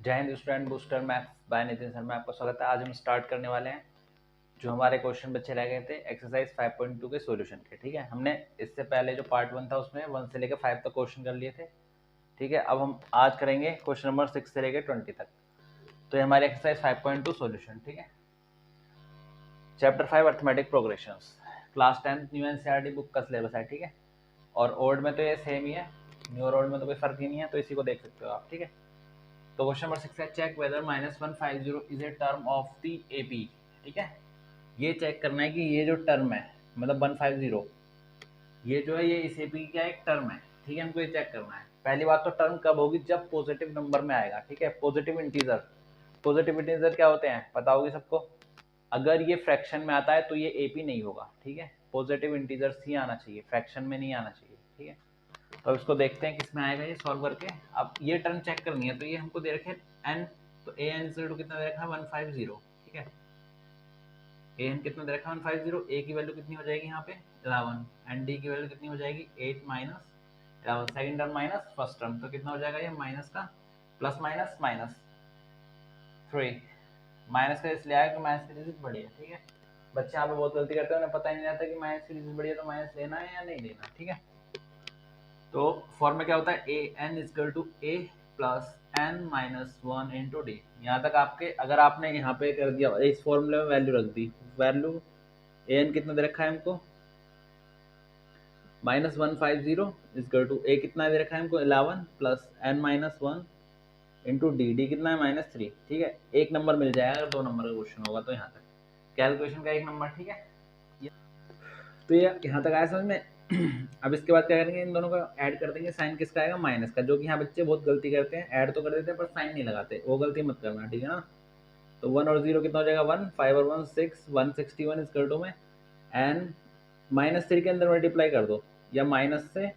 जय Hind student booster maths by Nitin Sharma, आपका स्वागत है। आज हम स्टार्ट करने वाले हैं जो हमारे क्वेश्चन बच्चे रह गए थे एक्सरसाइज 5.2 के सॉल्यूशन के। ठीक है, हमने इससे पहले जो पार्ट 1 था उसमें 1 से लेकर 5 तक क्वेश्चन कर लिए थे। ठीक है, अब हम आज करेंगे क्वेश्चन नंबर 6 से लेकर 20 तक। तो ये हमारी एक्सरसाइज 5.2 सॉल्यूशन। ठीक है, chapter 5 arithmetic progressions, class 10 new NCERT book का सिलेबस है। ठीक है, और ओल्ड में तो ये सेम ही है, न्यू और ओल्ड में तो कोई फर्क ही नहीं है, तो इसी को देख सकते हो आप। ठीक है, तो क्वेश्चन नंबर 6 है, check whether -150 is a term of the AP. ठीक है, ये चेक करना है कि ये जो टर्म है मतलब 150 ये जो है ये इस एपी की क्या एक टर्म है। ठीक है, हमको ये चेक करना है। पहली बात तो टर्म कब होगी, जब पॉजिटिव नंबर में आएगा। ठीक है, पॉजिटिव इंटीजर, पॉजिटिव इंटीजर क्या होते हैं पता होगी सबको। अगर ये फ्रैक्शन में आता है तो ये एपी नहीं होगा। ठीक है, पॉजिटिव इंटीजर्स ही आना चाहिए, फ्रैक्शन में नहीं आना चाहिए। ठीक है, तो अब इसको देखते हैं किसमें आएगा ये सॉल्व करके। अब ये टर्म चेक करनी है, तो ये हमको दे रखे एन, तो ए एन इक्वल टू कितना दे रखा है 150। ठीक है, ए एन कितना दे रखा है 150, ए की वैल्यू कितनी हो जाएगी यहाँ पे 11, एंड डी की वैल्यू कितनी हो जाएगी 8 minus 11, second term minus first term, तो कितना हो जाएगा ये माइनस का प्लस माइनस माइनस 3, माइनस का इसलिए आया कि माइनस की डिजिट बड़ी है। ठीक है, बच्चे यहाँ पे बहुत गलती करते हैं, उन्हें पता ही नहीं रहता कि माइनस की डिजिट बड़ी है तो माइनस लेना है या नहीं लेना। ठीक है, तो फॉर्म में क्या होता है, a n equal to A plus N minus 1 into d. यहाँ तक आपके, अगर आपने यहाँ पे कर दिया इस फॉर्मूले में वैल्यू रख दी, वैल्यू ए एन कितना दे रखा है हमको -150 इजकल टू ए कितना दे रखा है हमको 11 plus N minus 1 into D, D कितना है -3। ठीक है, एक नंबर मिल जाएगा अगर 2 नंबर का क्वेश्चन होगा तो। यहाँ तक कैलकुलेशन का एक नंबर। ठीक है, तो ये यहाँ तक आया समझ में। अब इसके बाद क्या करेंगे, इन दोनों को ऐड कर देंगे, साइन किसका आएगा माइनस का, जो कि यहाँ बच्चे बहुत गलती करते हैं, ऐड तो कर देते हैं पर साइन नहीं लगाते, वो गलती मत करना। ठीक है ना, तो 1 और 0 कितना हो जाएगा 1, 5 और 1 6, 161 इस टू में एन -3 के अंदर मल्टीप्लाई कर दो, या माइनस से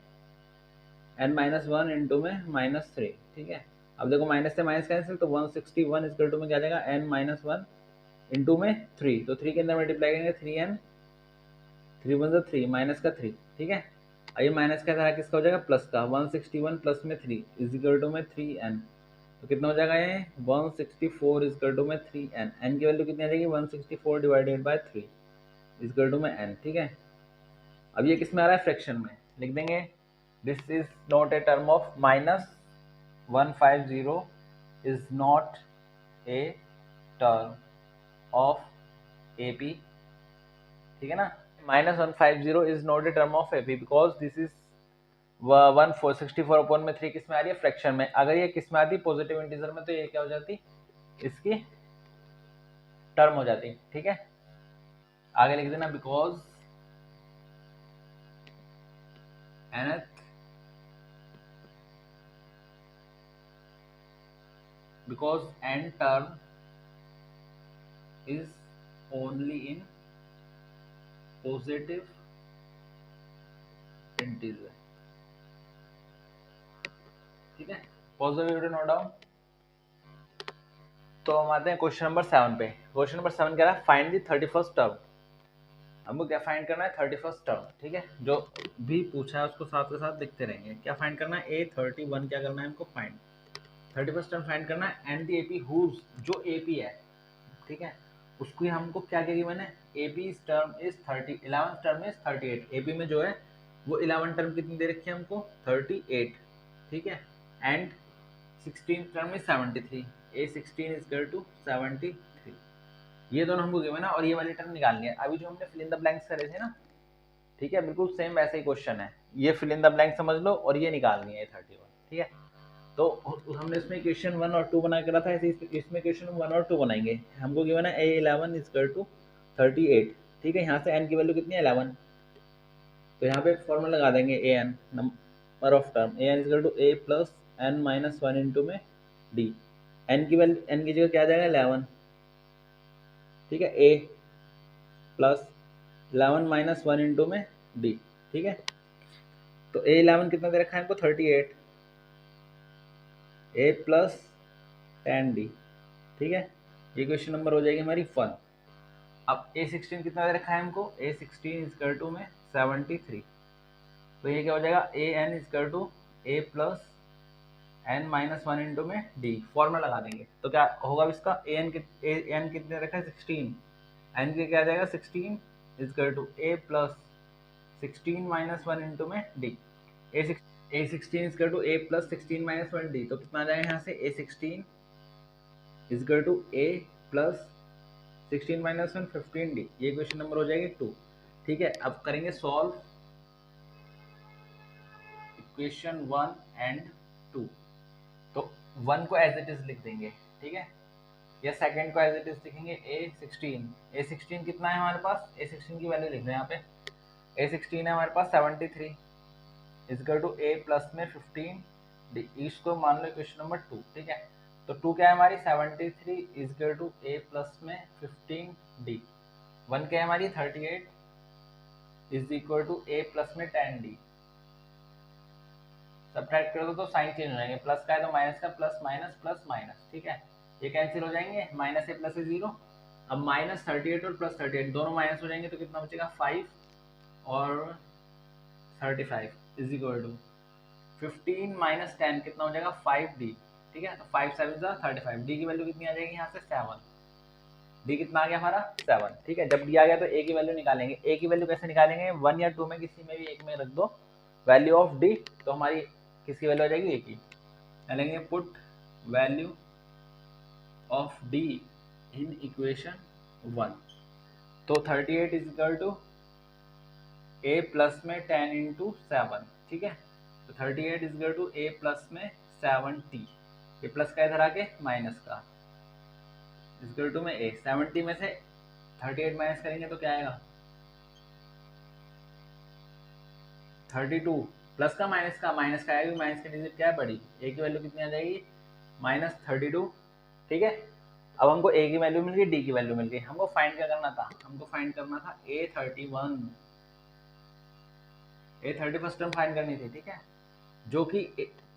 एन -1 इंटू में -3। ठीक है, अब देखो माइनस से माइनस कैंसिल, तो 161 इस टू में क्या जाएगा एन -1 इंटू में 3, तो 3 के अंदर मल्टीप्लाई करेंगे 3n, 3 वन 3 माइनस का 3। ठीक है, ये माइनस का था किसका हो जाएगा प्लस का, 161 प्लस में 3 इज इक्वल टू में 3n, तो कितना हो जाएगा ये 164 इज इक्वल टू में 3n, n की वैल्यू कितनी आ जाएगी 164 divided by 3 is equal to में n। ठीक है, अब ये किस में आ रहा है फ्रैक्शन में, लिख देंगे this is not a term of -150 is not a term of AP. ठीक है ना, -150 is not a term of AP because this is 164 upon में 3 किस में आ रही है फ्रैक्शन में। अगर ये किस में आती पॉजिटिव इंटीजर में तो ये क्या हो जाती इसकी टर्म हो जाती। ठीक है, आगे लिख देना because nth because n term is only in positive integer. ठीक है, पॉजिटिव नोट डाउन। तो हम आते हैं क्वेश्चन नंबर 7 पे। क्वेश्चन नंबर 7 कह रहा है फाइंड द 31st टर्म। हमको क्या फाइंड करना है 31st टर्म। ठीक है, जो भी पूछा है उसको साथ के साथ लिखते रहेंगे। क्या फाइंड करना है A31, क्या करना है हमको फाइंड 31st टर्म फाइंड करना है, एंड द एपी हुज, जो एपी है ठीक है उसको ही हमको क्या क्या गिवन है, AP term is 30, 11th term is 38। AP में जो है वो 11 टर्म कितनी दे रखी है हमको 38। ठीक है, and 16th term is 73, A16 is equal to 73। ये दोनों हमको गिवन है और ये वाली टर्म निकालनी है। अभी जो हमने फिल इन द ब्लैंक्स करे थे ना, ठीक है बिल्कुल सेम वैसे ही क्वेश्चन है, ये फिल इन द ब्लैंक समझ लो और ये निकालनी है 31। ठीक है, तो हमने इसमें क्वेश्चन 1 और 2 बना के रखा है, इसमें क्वेश्चन 1 और 2 बनाएंगे। हमको गिवन है A11 इज इक्वल टू 38। ठीक है, यहाँ से n की वैल्यू कितनी है 11, तो यहाँ पे फॉर्मूला लगा देंगे an number of term, an is equal to a plus n minus 1 into में d, n की वैल्यू n की जगह क्या आ जाएगा 11। ठीक है, a प्लस 11 माइनस 1 इंटू में d। ठीक है, तो A11 कितना दे रखा है हमको 38, a प्लस 10d। ठीक है, ये क्वेश्चन नंबर हो जाएगी हमारी 1। अब A16 कितना दे रखा है हमको, A16 इज इक्वल टू में 73, तो ये क्या हो जाएगा an is equal to a plus n minus one into में d, फॉर्मूला लगा देंगे तो क्या होगा इसका an कितने रखा है 16, n के क्या आ जाएगा 16 is equal to a plus 16 minus one into में d, a 16 is equal to a plus 16 minus one d, तो कितना आ जाएगा यहाँ से a 16 is equal to a plus 16 minus one 15d, ये क्वेश्चन नंबर हो जाएगी 2। ठीक है, अब करेंगे सॉल्व इक्वेशन 1 एंड 2। तो 1 को एज इट इज लिख देंगे, ठीक है, या सेकंड को एज इट इज लिखेंगे a16 कितना है हमारे पास, a16 की वैल्यू लिख दें यहाँ पे, a16 है हमारे पास 73 इजकल टू a प्लस में 15d, इसको मान लो इक्वेशन नंबर 2। ठीक है, तो 2 क्या है हमारी 73 इजकल टू a प्लस में 15d, 1 क्या है हमारी 38 is equal to a plus में 10d, सब्ट्रैक्ट कर दो तो साइन चेंज हो जाएंगे, प्लस का है तो माइनस का, प्लस माइनस। ठीक है, ये कैंसिल हो जाएंगे, माइनस ए प्लस ए 0। अब माइनस 38 और प्लस 38 दोनों माइनस हो जाएंगे तो कितना बचेगा 5 और 35 इज इक्वल टू 15 माइनस 10 कितना हो जाएगा 5d। ठीक है, तो 5 7 35, डी की वैल्यू कितनी आ जाएगी यहाँ से 7, डी कितना आ गया हमारा 7। ठीक है, जब डी आ गया तो ए की वैल्यू निकालेंगे, ए की वैल्यू कैसे निकालेंगे 1 या 2 में किसी में भी एक में रख दो वैल्यू ऑफ डी, तो हमारी किसकी वैल्यू आ जाएगी ए की, डालेंगे put value of D in equation 1, तो 38 is equal to A plus में 10 इंटू 7। ठीक है, तो 38 is equal to A plus में 70, ये प्लस का इधर आके माइनस का इज इक्वल टू में ए, 70 में से 38 माइनस करेंगे तो क्या आएगा 32, प्लस का माइनस का आएगा, माइनस की डिजिट क्या है बड़ी, ए की वैल्यू कितनी आ जाएगी -32। ठीक है, अब हमको ए की वैल्यू मिल गई, डी की वैल्यू मिल गई, हमको फाइंड क्या करना था, हमको फाइंड करना था A31, A31 टर्म फाइंड करनी थी। ठीक है, जो कि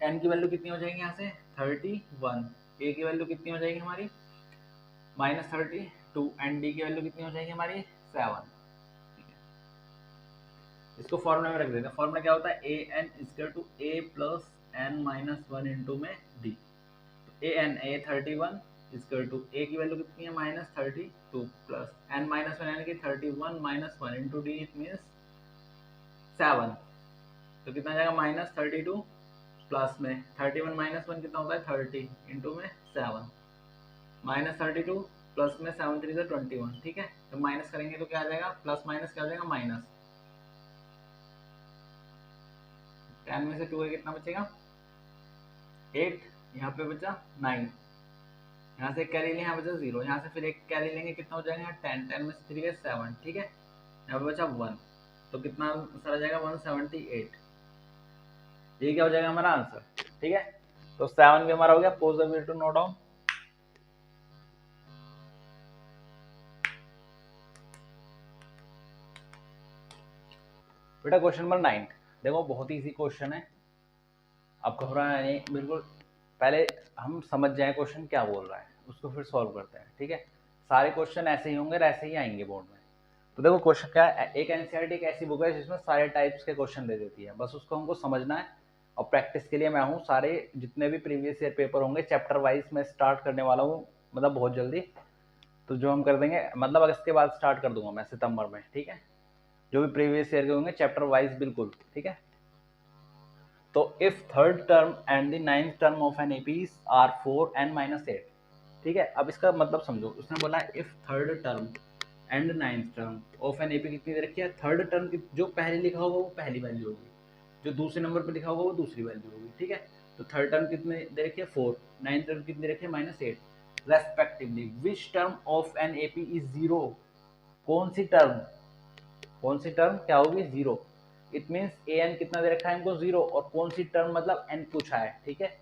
n की वैल्यू कितनी हो जाएगी यहाँ से 31, a की वैल्यू कितनी हो जाएगी हमारी -32 एंड d की वैल्यू कितनी हो जाएगी हमारी 7। इसको फॉर्मूला में रख देते हैं, फॉर्मूला क्या होता है an equal to a plus n minus 1 into में d, तो A31 इक्वल टू a की वैल्यू कितनी है -32 प्लस n माइनस 1 यानी कि 31 minus 1 into d, it means 7, तो कितना जाएगा -32 प्लस में 31 माइनस 1 कितना होता है 30 इंटू में 7, -32 प्लस में 7 3 21। ठीक है, तो माइनस करेंगे तो क्या आ जाएगा, प्लस माइनस क्या हो जाएगा माइनस, 10 में से 2 कितना बचेगा 8, यहाँ पे बचा 9, यहाँ से कैरी लेंगे, यहाँ बचा 0, यहाँ से फिर एक कैरी लेंगे कितना हो जाएगा 10, 10 में से 3 है 7। ठीक है, यहाँ पे बचा 1, तो कितना सारा जाएगा 178, ये क्या हो जाएगा हमारा आंसर। ठीक है, तो 7 भी हमारा हो गया, pause the way to note down. बेटा क्वेश्चन नंबर 9 देखो, बहुत ही इजी क्वेश्चन है, अब घबराना नहीं, बिल्कुल पहले हम समझ जाए क्वेश्चन क्या बोल रहा है, उसको फिर सॉल्व करते हैं। ठीक है, सारे क्वेश्चन ऐसे ही होंगे, ऐसे ही आएंगे बोर्ड में। तो देखो क्वेश्चन क्या है, एक एनसीईआरटी एक ऐसी बुक है जिसमें सारे टाइप्स के क्वेश्चन दे देती है, बस उसको हमको समझना है। और प्रैक्टिस के लिए मैं हूँ, सारे जितने भी प्रीवियस ईयर पेपर होंगे चैप्टर वाइज मैं स्टार्ट करने वाला हूँ, मतलब बहुत जल्दी, तो जो हम कर देंगे, मतलब इसके बाद स्टार्ट कर दूंगा मैं सितंबर में। ठीक है, जो भी प्रीवियस ईयर के होंगे चैप्टर वाइज बिल्कुल। ठीक है, तो if third term and the ninth term of an AP are 4 n - 8। ठीक है, अब इसका मतलब समझो, उसने बोला if third term and ninth term of an AP कितनी दे रखी है, थर्ड टर्म जो पहले लिखा होगा वो पहली वैल्यू होगी, जो दूसरे नंबर पर लिखा होगा वो दूसरी वैल्यू होगी। ठीक है, तो थर्ड टर्म कितने दे रखी है 4, नाइन्थ टर्म कितनी दे रखी है -8 respectively, which term of an AP is 0, कौन सी टर्म क्या होगी 0, इट मीन्स an कितना दे रखा है हमको 0, और कौन सी टर्म मतलब n पूछा है। ठीक है,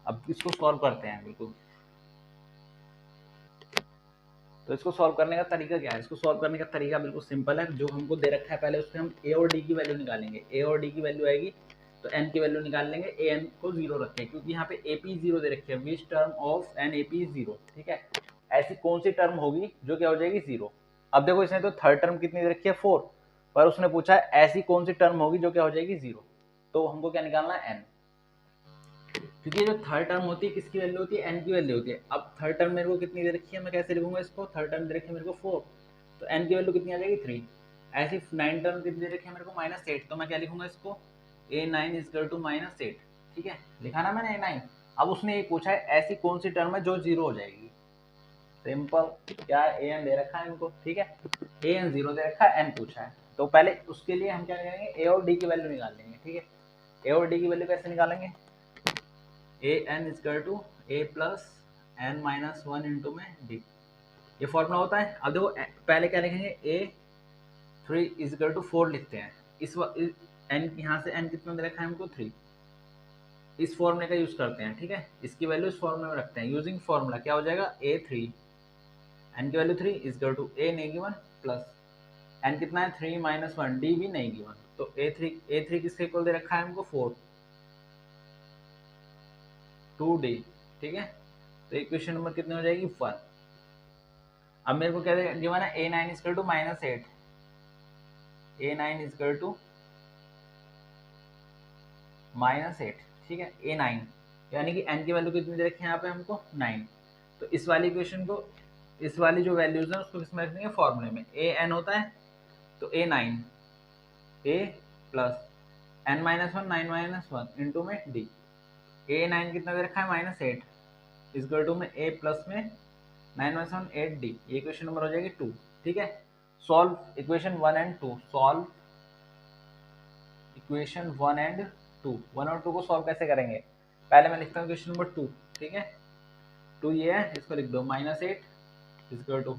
अब इसको सॉल्व करते हैं बिल्कुल। तो इसको सॉल्व करने का तरीका क्या है, इसको सॉल्व करने का तरीका बिल्कुल सिंपल है, जो हमको दे रखा है पहले उससे हम a और d की वैल्यू निकालेंगे, a और d की वैल्यू आएगी तो n की वैल्यू निकाल लेंगे, an को 0 रखें क्योंकि यहाँ पे ap 0 दे रखी है, which term of an ap 0। ठीक है, ऐसी कौन सी टर्म होगी जो क्या हो जाएगी 0। अब देखो इसने तो थर्ड टर्म कितनी दे रखी है 4, पर उसने पूछा है ऐसी कौन सी टर्म होगी जो क्या हो जाएगी 0, तो हमको क्या निकालना है n। क्योंकि जो थर्ड टर्म होती है किसकी वैल्यू होती है, एन की वैल्यू होती है। अब थर्ड टर्म मेरे को कितनी दे रखी है, मैं कैसे लिखूंगा इसको, थर्ड टर्म दे रखी है मेरे को 4, तो एन की वैल्यू कितनी आ जाएगी 3। ऐसी 9 टर्म कितनी दे रखी है मेरे को -8, तो मैं क्या लिखूंगा इसको, a9 इक्वल टू -8। ठीक है, लिखा ना मैंने a9। अब उसने ये पूछा है ऐसी कौन सी टर्म है जो 0 हो जाएगी। सिंपल, क्या ए एन दे रखा है इनको, ठीक है, ए एन 0 दे रखा है, एन पूछा है, तो पहले उसके लिए हम क्या करेंगे, ए और डी की वैल्यू निकाल लेंगे। ठीक है, ए और डी की वैल्यू कैसे निकालेंगे, a n equal to A plus N minus 1 into में डी, ये फॉर्मूला होता है। अब देखो पहले क्या लिखेंगे, ए 3 इक्वल टू 4 लिखते हैं। इस एन यहाँ से एन कितना दे रखा है हमको 3, इस फॉर्मूले का यूज करते हैं। ठीक है, इसकी वैल्यू इस फॉर्मूले में रखते हैं, यूजिंग फॉर्मूला क्या हो जाएगा, a3 एन की वैल्यू 3 इक्वल टू ए नहीं गिवन प्लस एन कितना है 3 माइनस 1, डी भी नहीं गिवन, तो ए3 किसके इक्वल दे रखा है हमको 4, 2d। ठीक है, तो इक्वेशन नंबर कितनी हो जाएगी 1। अब मेरे को क्या गिवन है, a9 equal to -8, a9 equal to -8। ठीक है, a9 यानी कि n की वैल्यू कितनी दे रखी है यहाँ पे हमको 9, तो इस वाली इक्वेशन को, इस वाली जो वैल्यूज है उसको किसमें रख देंगे, फॉर्मूले में। ए एन होता है तो a9 a plus n minus 1 9 minus 1 into में d, a9 कितना दे रखा है -8 इक्वल टू में a प्लस में 9 माइनस 1 8d, ये इक्वेशन नंबर हो जाएगी 2। ठीक है, solve equation 1 and 2, solve equation 1 and 2। 1 और 2 को सॉल्व कैसे करेंगे, पहले मैं लिखता हूँ इक्वेशन नंबर 2। ठीक है, 2 ये है, इसको लिख दो -8 इक्वल टू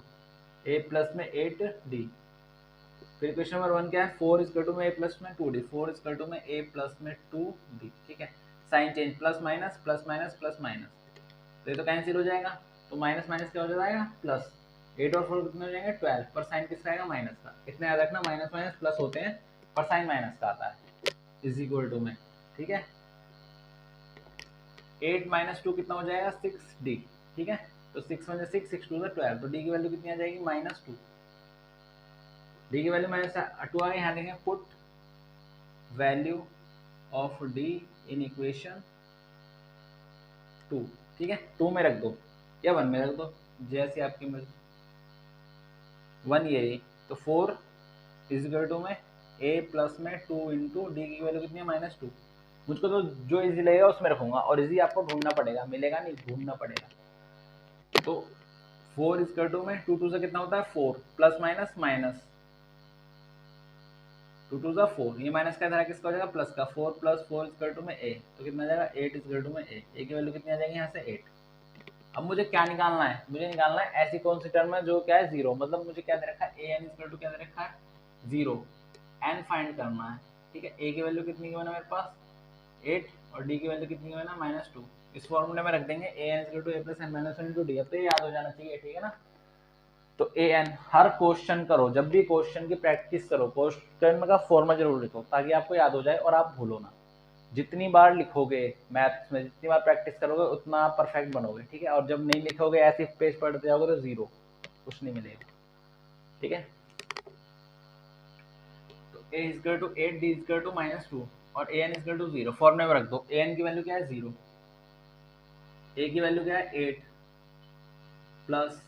a प्लस में 8d। फिर इक्वेशन नंबर 1 क्या है, 4 इक्वल टू में a प्लस में 2d, 4 इक्वल टू में a प्लस में 2d। ठीक है, sign change, plus minus plus minus plus minus, तो ये तो कैंसिल हो जाएगा, तो माइनस माइनस क्या हो जाएगा प्लस, 8 और 4 कितने हो जाएंगे 12, पर साइन किसका आएगा माइनस का। इतना याद रखना, माइनस माइनस प्लस होते हैं पर साइन माइनस का आता है, इज इक्वल टू में। ठीक है, 8 माइनस 2 कितना हो जाएगा 6d। ठीक है, तो 6 में 6 6 2 12, तो d की वैल्यू कितनी आ जाएगी -2, d की वैल्यू -2 आ गई। यहाँ देखें, put value of d in equation 2। ठीक है, 2 में रख दो या 1 में रख दो, जैसे आपकी मर्जी, 1 ये, तो 4 इक्वल टू में a प्लस में 2 इंटू डी की वैल्यू कितनी है -2। मुझको तो जो इजी लगेगा उसमें रखूंगा, और इजी आपको ढूंढना पड़ेगा, मिलेगा नहीं, ढूंढना पड़ेगा। तो 4 इक्वल टू में 2 2 से कितना होता है 4, प्लस माइनस माइनस, 2 2 जा 4, ये माइनस का इधर किसका हो जाएगा प्लस का, 4 प्लस 4 इक्वल टू में a, तो कितना जाएगा 8 इक्वल टू में a की वैल्यू कितनी आ जाएगी यहाँ से 8। अब मुझे क्या निकालना है, मुझे निकालना है ऐसी कौन सी टर्म है जो क्या है 0, मतलब मुझे क्या दे रखा है, a n इक्वल टू क्या दे रखा है 0, n फाइंड करना है। ठीक है, a की वैल्यू कितनी गिवन है मेरे पास 8, और d की वैल्यू कितनी गिवन है -2, इस फॉर्मूले में रख देंगे a n equal to a plus n minus 1 into d. अब तो ये याद हो जाना चाहिए, ठीक है ना। तो a n हर क्वेश्चन करो, जब भी क्वेश्चन की प्रैक्टिस करो, क्वेश्चन का फॉर्मूला जरूर लिखो ताकि आपको याद हो जाए और आप भूलो ना। जितनी बार लिखोगे मैथ्स में, जितनी बार प्रैक्टिस करोगे उतना परफेक्ट बनोगे। ठीक है, और जब नहीं लिखोगे ऐसे पेज पढ़ते जाओगे तो 0, कुछ नहीं मिलेगा। ठीक है, तो a equal to 8, d equal to -2 और a n इक्वल टू 0, फॉर्मूले में रख दो। a n की वैल्यू क्या है 0, a की वैल्यू क्या है 8 प्लस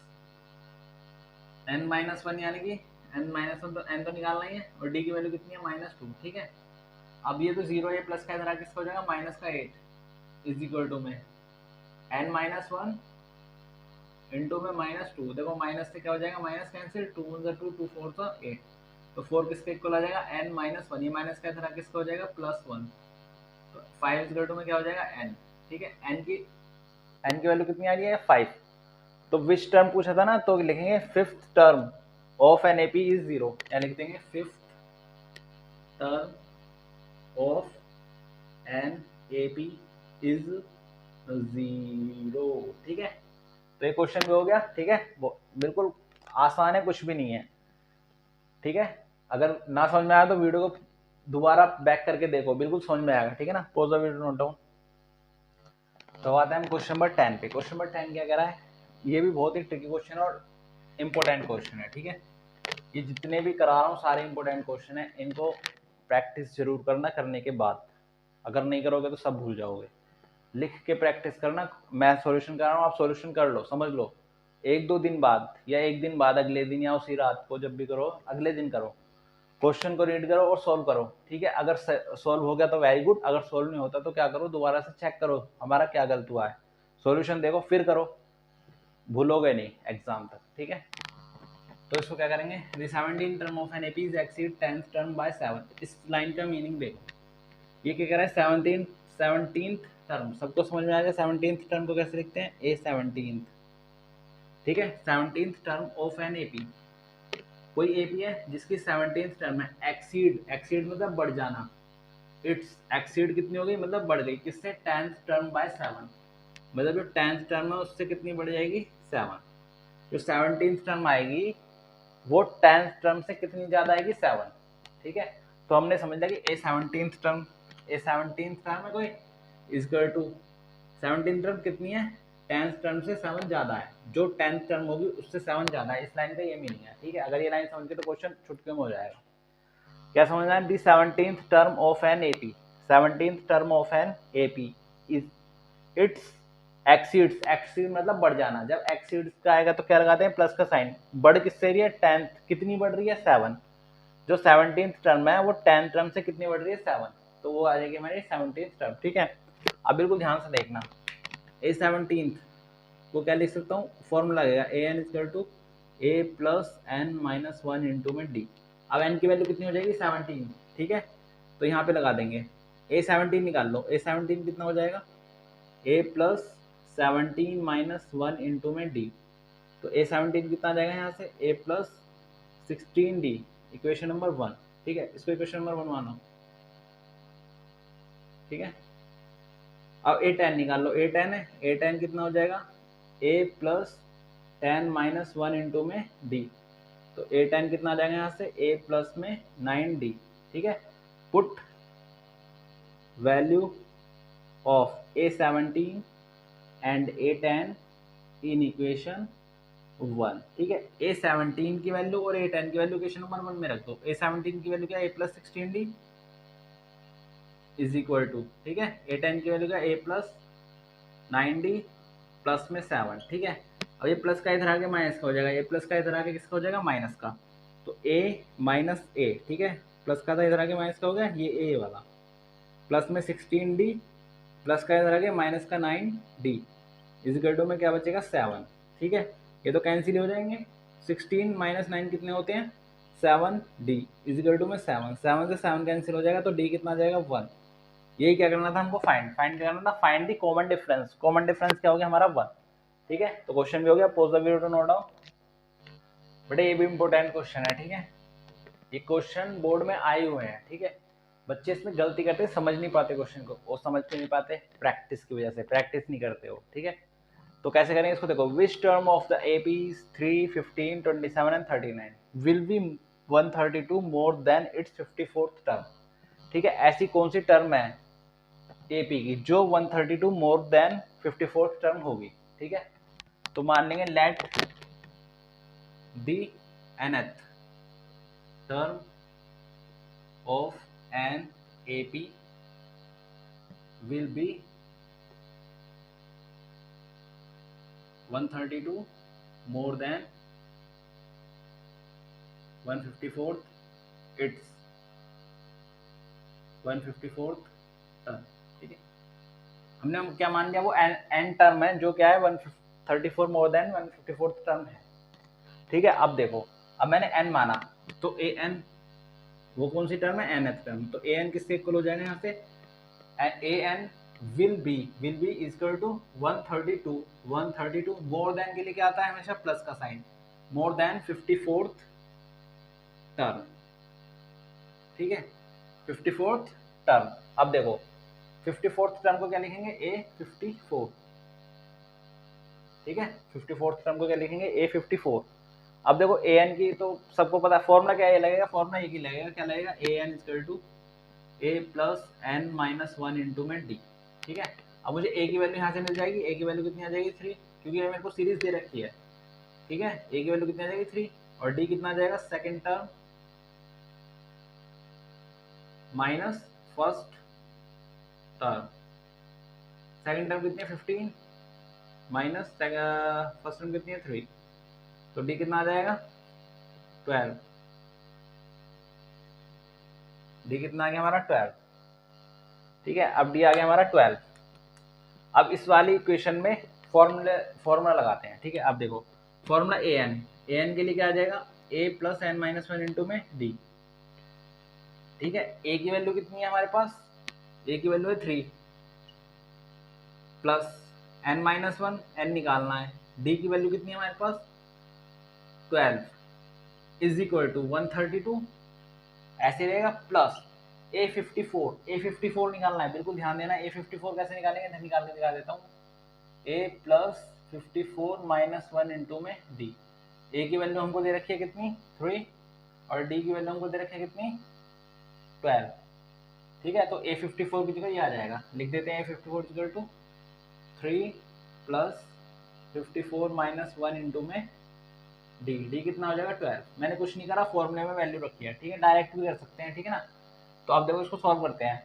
n माइनस 1 यानी कि n माइनस 1, तो n तो निकालना ही है, और d की वैल्यू कितनी है -2। ठीक है, अब ये तो 0 है, प्लस का इधर किसका हो जाएगा माइनस का 8 इज इक्वल टू में n माइनस 1 इंटू में -2। देखो माइनस से क्या हो जाएगा, माइनस कैंसिल, 2 1 2 2 4 तो 8, तो 4 किसके इक्वल आ जाएगा n माइनस 1, ये माइनस का इधर किसका हो जाएगा +1, तो 5 इज इक्वल टू में क्या हो जाएगा n। ठीक है, n की वैल्यू कितनी आ रही है 5, तो विच टर्म पूछा था ना, तो लिखेंगे fifth term of an AP is 0, या लिख देंगे fifth term of an AP is 0। ठीक है, तो ये क्वेश्चन भी हो गया। ठीक है, वो बिल्कुल आसान है, कुछ भी नहीं है। ठीक है, अगर ना समझ में आया तो वीडियो को दोबारा बैक करके देखो, बिल्कुल समझ में आएगा। ठीक है ना, pause the video, note down. तो आते हैं हम क्वेश्चन नंबर 10 पे। क्वेश्चन नंबर 10 क्या कह रहा है, ये भी बहुत ही ट्रिकी क्वेश्चन और इम्पोर्टेंट क्वेश्चन है। ठीक है, ये जितने भी करा रहा हूँ सारे इंपॉर्टेंट क्वेश्चन है, इनको प्रैक्टिस जरूर करना, करने के बाद, अगर नहीं करोगे तो सब भूल जाओगे। लिख के प्रैक्टिस करना। मैं सॉल्यूशन कर रहा हूँ, आप सॉल्यूशन कर लो, समझ लो। एक दो दिन बाद या एक दिन बाद, अगले दिन या उसी रात को, जब भी करो अगले दिन करो, क्वेश्चन को रीड करो और सॉल्व करो, ठीक है। अगर सॉल्व हो गया तो वेरी गुड, अगर सॉल्व नहीं होता तो क्या करो, दोबारा से चेक करो हमारा क्या गलत हुआ है, सॉल्यूशन देखो फिर करो, भूलोगे नहीं एग्जाम तक, ठीक है। तो इसको क्या करेंगे, the 17th term of an AP is exceed 10th term by 7। इस लाइन का मीनिंग देखो, ये क्या कह रहा है, 17th टर्म, सबको समझ में आ गया 17th टर्म को कैसे लिखते हैं, ए 17th, ठीक है। 17th term of an AP, कोई एपी है जिसकी 17th टर्म है, एक्सीड मतलब बढ़ जाना, इट्स एक्सीड कितनी हो गई, मतलब बढ़ गई, किससे, 10th टर्म बाय 7, मतलब जो 10th टर्म है उससे कितनी बढ़ जाएगी, 7। जो 17th टर्म आएगी वो 10th टर्म से कितनी ज्यादा आएगी, 7, ठीक है। तो हमने समझ लिया कि ए 17th टर्म है कोई, इक्वल टू 17th टर्म कितनी है, 10th टर्म से 7 ज्यादा है, जो 10th टर्म होगी उससे 7 ज्यादा है, इस लाइन का ये मीनिंग है, ठीक है। अगर ये लाइन समझ गए तो क्वेश्चन चुटकी में हो जाएगा। क्या समझना है, दी 17th term of an AP, 17th term of an AP is it's exceed मतलब बढ़ जाना, जब एक्सीड का आएगा तो क्या लगाते हैं, प्लस का साइन, बढ़ किससे रही है, 10th, कितनी बढ़ रही है, 7, जो 17th टर्म है वो 10th टर्म से कितनी बढ़ रही है, 7, तो वो आ जाएगी हमारी 17th टर्म, ठीक है। अब बिल्कुल ध्यान से देखना, ए 17th को क्या लिख सकता हूँ, फॉर्मूला लगेगा a n equal to A plus N minus 1 into में डी। अब एन की वैल्यू कितनी हो जाएगी, 17, ठीक है। तो यहाँ पे लगा देंगे, ए 17 निकाल लो, ए 17 कितना हो जाएगा, ए प्लस 17 माइनस 1 इंटू में डी, तो ए 17 कितना आ जाएगा यहाँ से, ए प्लस 16 डी, इक्वेशन नंबर 1, ठीक है। इसको इक्वेशन नंबर 1 मानो, ठीक है। अब ए 10 निकाल लो, ए 10 है, ए 10 कितना हो जाएगा, ए प्लस 10 माइनस 1 इंटू में डी, तो ए 10 कितना आ जाएगा यहाँ से, ए प्लस में 9d, ठीक है। Put value of A 17 and A 10 in equation 1, ठीक है। ए 17 की वैल्यू और ए 10 की वैल्यू इक्वेशन नंबर 1 में रख दो। ए 17 की वैल्यू क्या है, a plus 16d is equal to, ठीक है, ए 10 की वैल्यू क्या, ए प्लस 9d प्लस में 7, ठीक है। अब ये प्लस का इधर आके माइनस का हो जाएगा, ये प्लस का इधर आके किसका हो जाएगा, माइनस का, तो a माइनस ए, ठीक है। प्लस का था इधर आके माइनस का हो गया, ये a वाला, प्लस में 16d, प्लस का इधर आके माइनस का 9d, इक्वल टू में क्या बचेगा, 7, ठीक है। ये तो कैंसिल हो जाएंगे, 16 माइनस 9 कितने होते हैं, 7d, इक्वल टू में 7 से 7 कैंसिल हो जाएगा, तो d कितना आ जाएगा, 1। यही क्या करना था हमको, फाइंड क्या करना था, find the common difference. Common difference क्या हो गया हमारा, 1, ठीक है। तो क्वेश्चन भी हो गया, pause the video to note down. बेटे ये भी इंपॉर्टेंट क्वेश्चन है, ठीक है। ये क्वेश्चन बोर्ड में आए हुए हैं, ठीक है। बच्चे इसमें गलती करते, समझ नहीं पाते क्वेश्चन को, वो समझ क्यों नहीं पाते, प्रैक्टिस की वजह से, प्रैक्टिस नहीं करते हो, ठीक है। तो कैसे करेंगे इसको, देखो, विच term of the APs 3, 15, 27 and 39 will be 132 more then it's 54th term, ठीक है। ऐसी कौन सी टर्म है एपी की जो 132 मोर देन 54th टर्म होगी, ठीक है। तो मान लेंगे let the nth term of an AP will be 132 more then 154th it's 154th term, ठीक है। हमने क्या मान लिया, वो एन टर्म है जो क्या है 134 मोर देन 154th टर्म है, ठीक है। अब देखो, अब मैंने n माना, तो ए एन वो कौन सी टर्म है, nth टर्म, तो ए एन किससे इक्वल हो जाएगा यहाँ से, a n will be equal to 132 more than के लिए क्या आता है हमेशा, प्लस का sign, more than 54th term, ठीक है, 54th टर्म। अब देखो 54th टर्म को क्या लिखेंगे, ए 54, ठीक है। 54th टर्म को क्या लिखेंगे, ए 54। अब देखो ए एन की तो सबको पता है, फॉर्मूला क्या लगेगा, फॉर्मूला एक ही लगेगा, क्या लगेगा, a n equal to A plus N minus 1 into में डी, ठीक है। अब मुझे ए की वैल्यू यहाँ से मिल जाएगी, ए की वैल्यू कितनी आ जाएगी, 3, क्योंकि मेरे को सीरीज दे रखी है, ठीक है। ए की वैल्यू कितनी आ जाएगी, 3, और डी कितना आ जाएगा, second term minus first term, second term कितनी है 15 माइनस फर्स्ट टर्म कितनी है 3, तो डी कितना आ जाएगा 12। डी कितना आ गया हमारा 12, ठीक है। अब डी आ गया हमारा 12। अब इस वाली इक्वेशन में फॉर्मूला लगाते हैं, ठीक है। अब देखो फॉर्मूला ए एन के लिए क्या आ जाएगा a plus N minus one into में डी, ठीक है। ए की वैल्यू कितनी है हमारे पास, ए की वैल्यू है 3 plus N minus one, n निकालना है। डी की वैल्यू कितनी है हमारे पास 12 इज इक्वल टू 132, ऐसे रहेगा, प्लस A54 निकालना है, बिल्कुल ध्यान देना। A54 कैसे निकालेंगे, निकाल के दिखा देता हूँ। A plus 54 minus one into में D। A की वैल्यू हमको दे रखी है कितनी 3 और D की वैल्यू हमको दे रखी है कितनी 12, ठीक है। तो A54 की जगह ये आ जाएगा, लिख देते हैं A54 equal to 3 plus 54 minus one into में डी कितना हो जाएगा 12। मैंने कुछ नहीं करा, फॉर्मूले में वैल्यू रखी है, ठीक है। डायरेक्ट भी कर सकते हैं, ठीक है ना। तो आप देखो इसको सॉल्व करते हैं।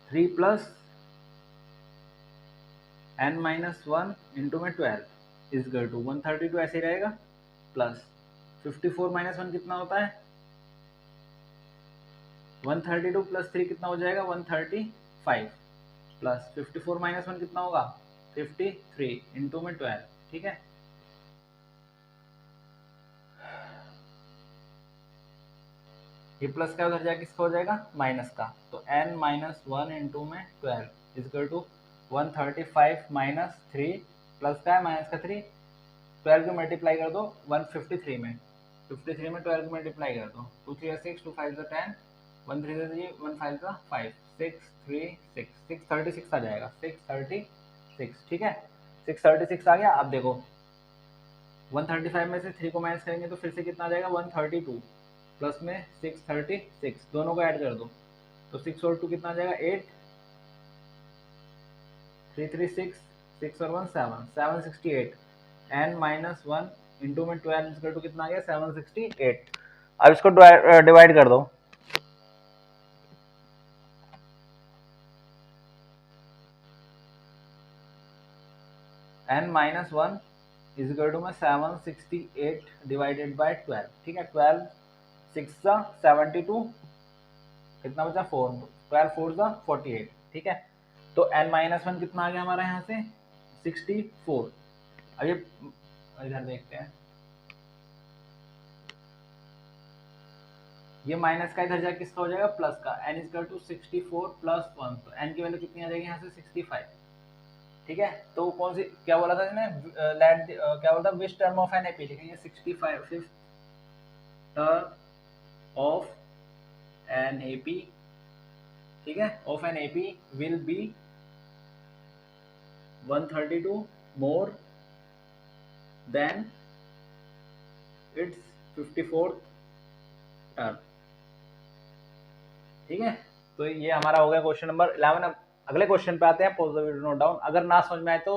3 plus N minus one into में 12 इज इक्वल टू 132, ऐसे ही रहेगा, प्लस 54 माइनस वन कितना होता है 132 प्लस 3 कितना हो जाएगा 135 प्लस 54 माइनस वन कितना होगा 53 इंटू में 12, ठीक है। ये प्लस का उधर जाके किसका हो जाएगा माइनस का, तो n माइनस वन इंटू में 12 इजकल टू 135 माइनस 3 प्लस का है माइनस का 3, 12 को मल्टीप्लाई कर दो 153 में, 53 में 12 को मल्टीप्लाई कर दो, 2 3 6 2 5 10 1 3 1 5 5 6 3 6 636 आ जाएगा, 636, ठीक है। 636 आ गया। अब देखो 135 में से 3 को माइनस करेंगे तो फिर से कितना आ जाएगा 132 प्लस में 636, दोनों को ऐड कर दो तो 6 और 2 कितना आ जाएगा 8, 3 3 6 6 और 1 7 768, n माइनस वन इंटू में 12 इक्वल टू कितना आ गया 768। अब इसको डिवाइड कर दो, n minus one is equal to में 768 डिवाइडेड बाय 12, ठीक है। 12 6 जा 72, कितना बचा 4, 12 4 जा 48, ठीक है। तो n माइनस वन कितना आ गया हमारा यहाँ से 64। अब ये इधर देखते हैं, ये माइनस का इधर जाके किसका हो जाएगा प्लस का, n इज टू 64 प्लस 1, तो n की वैल्यू कितनी आ जाएगी यहाँ से 65, ठीक है। तो कौन सी क्या बोला था इसने लेट क्या बोला था विच टर्म ऑफ एन एपी, लिखेंगे 65 fifth term of an AP, ठीक है, of an AP will be 132 more then it's 54th term, ठीक है। तो ये हमारा हो गया क्वेश्चन नंबर 11। अब अगले क्वेश्चन पे आते हैं, pause the video note down. अगर ना समझ में आए तो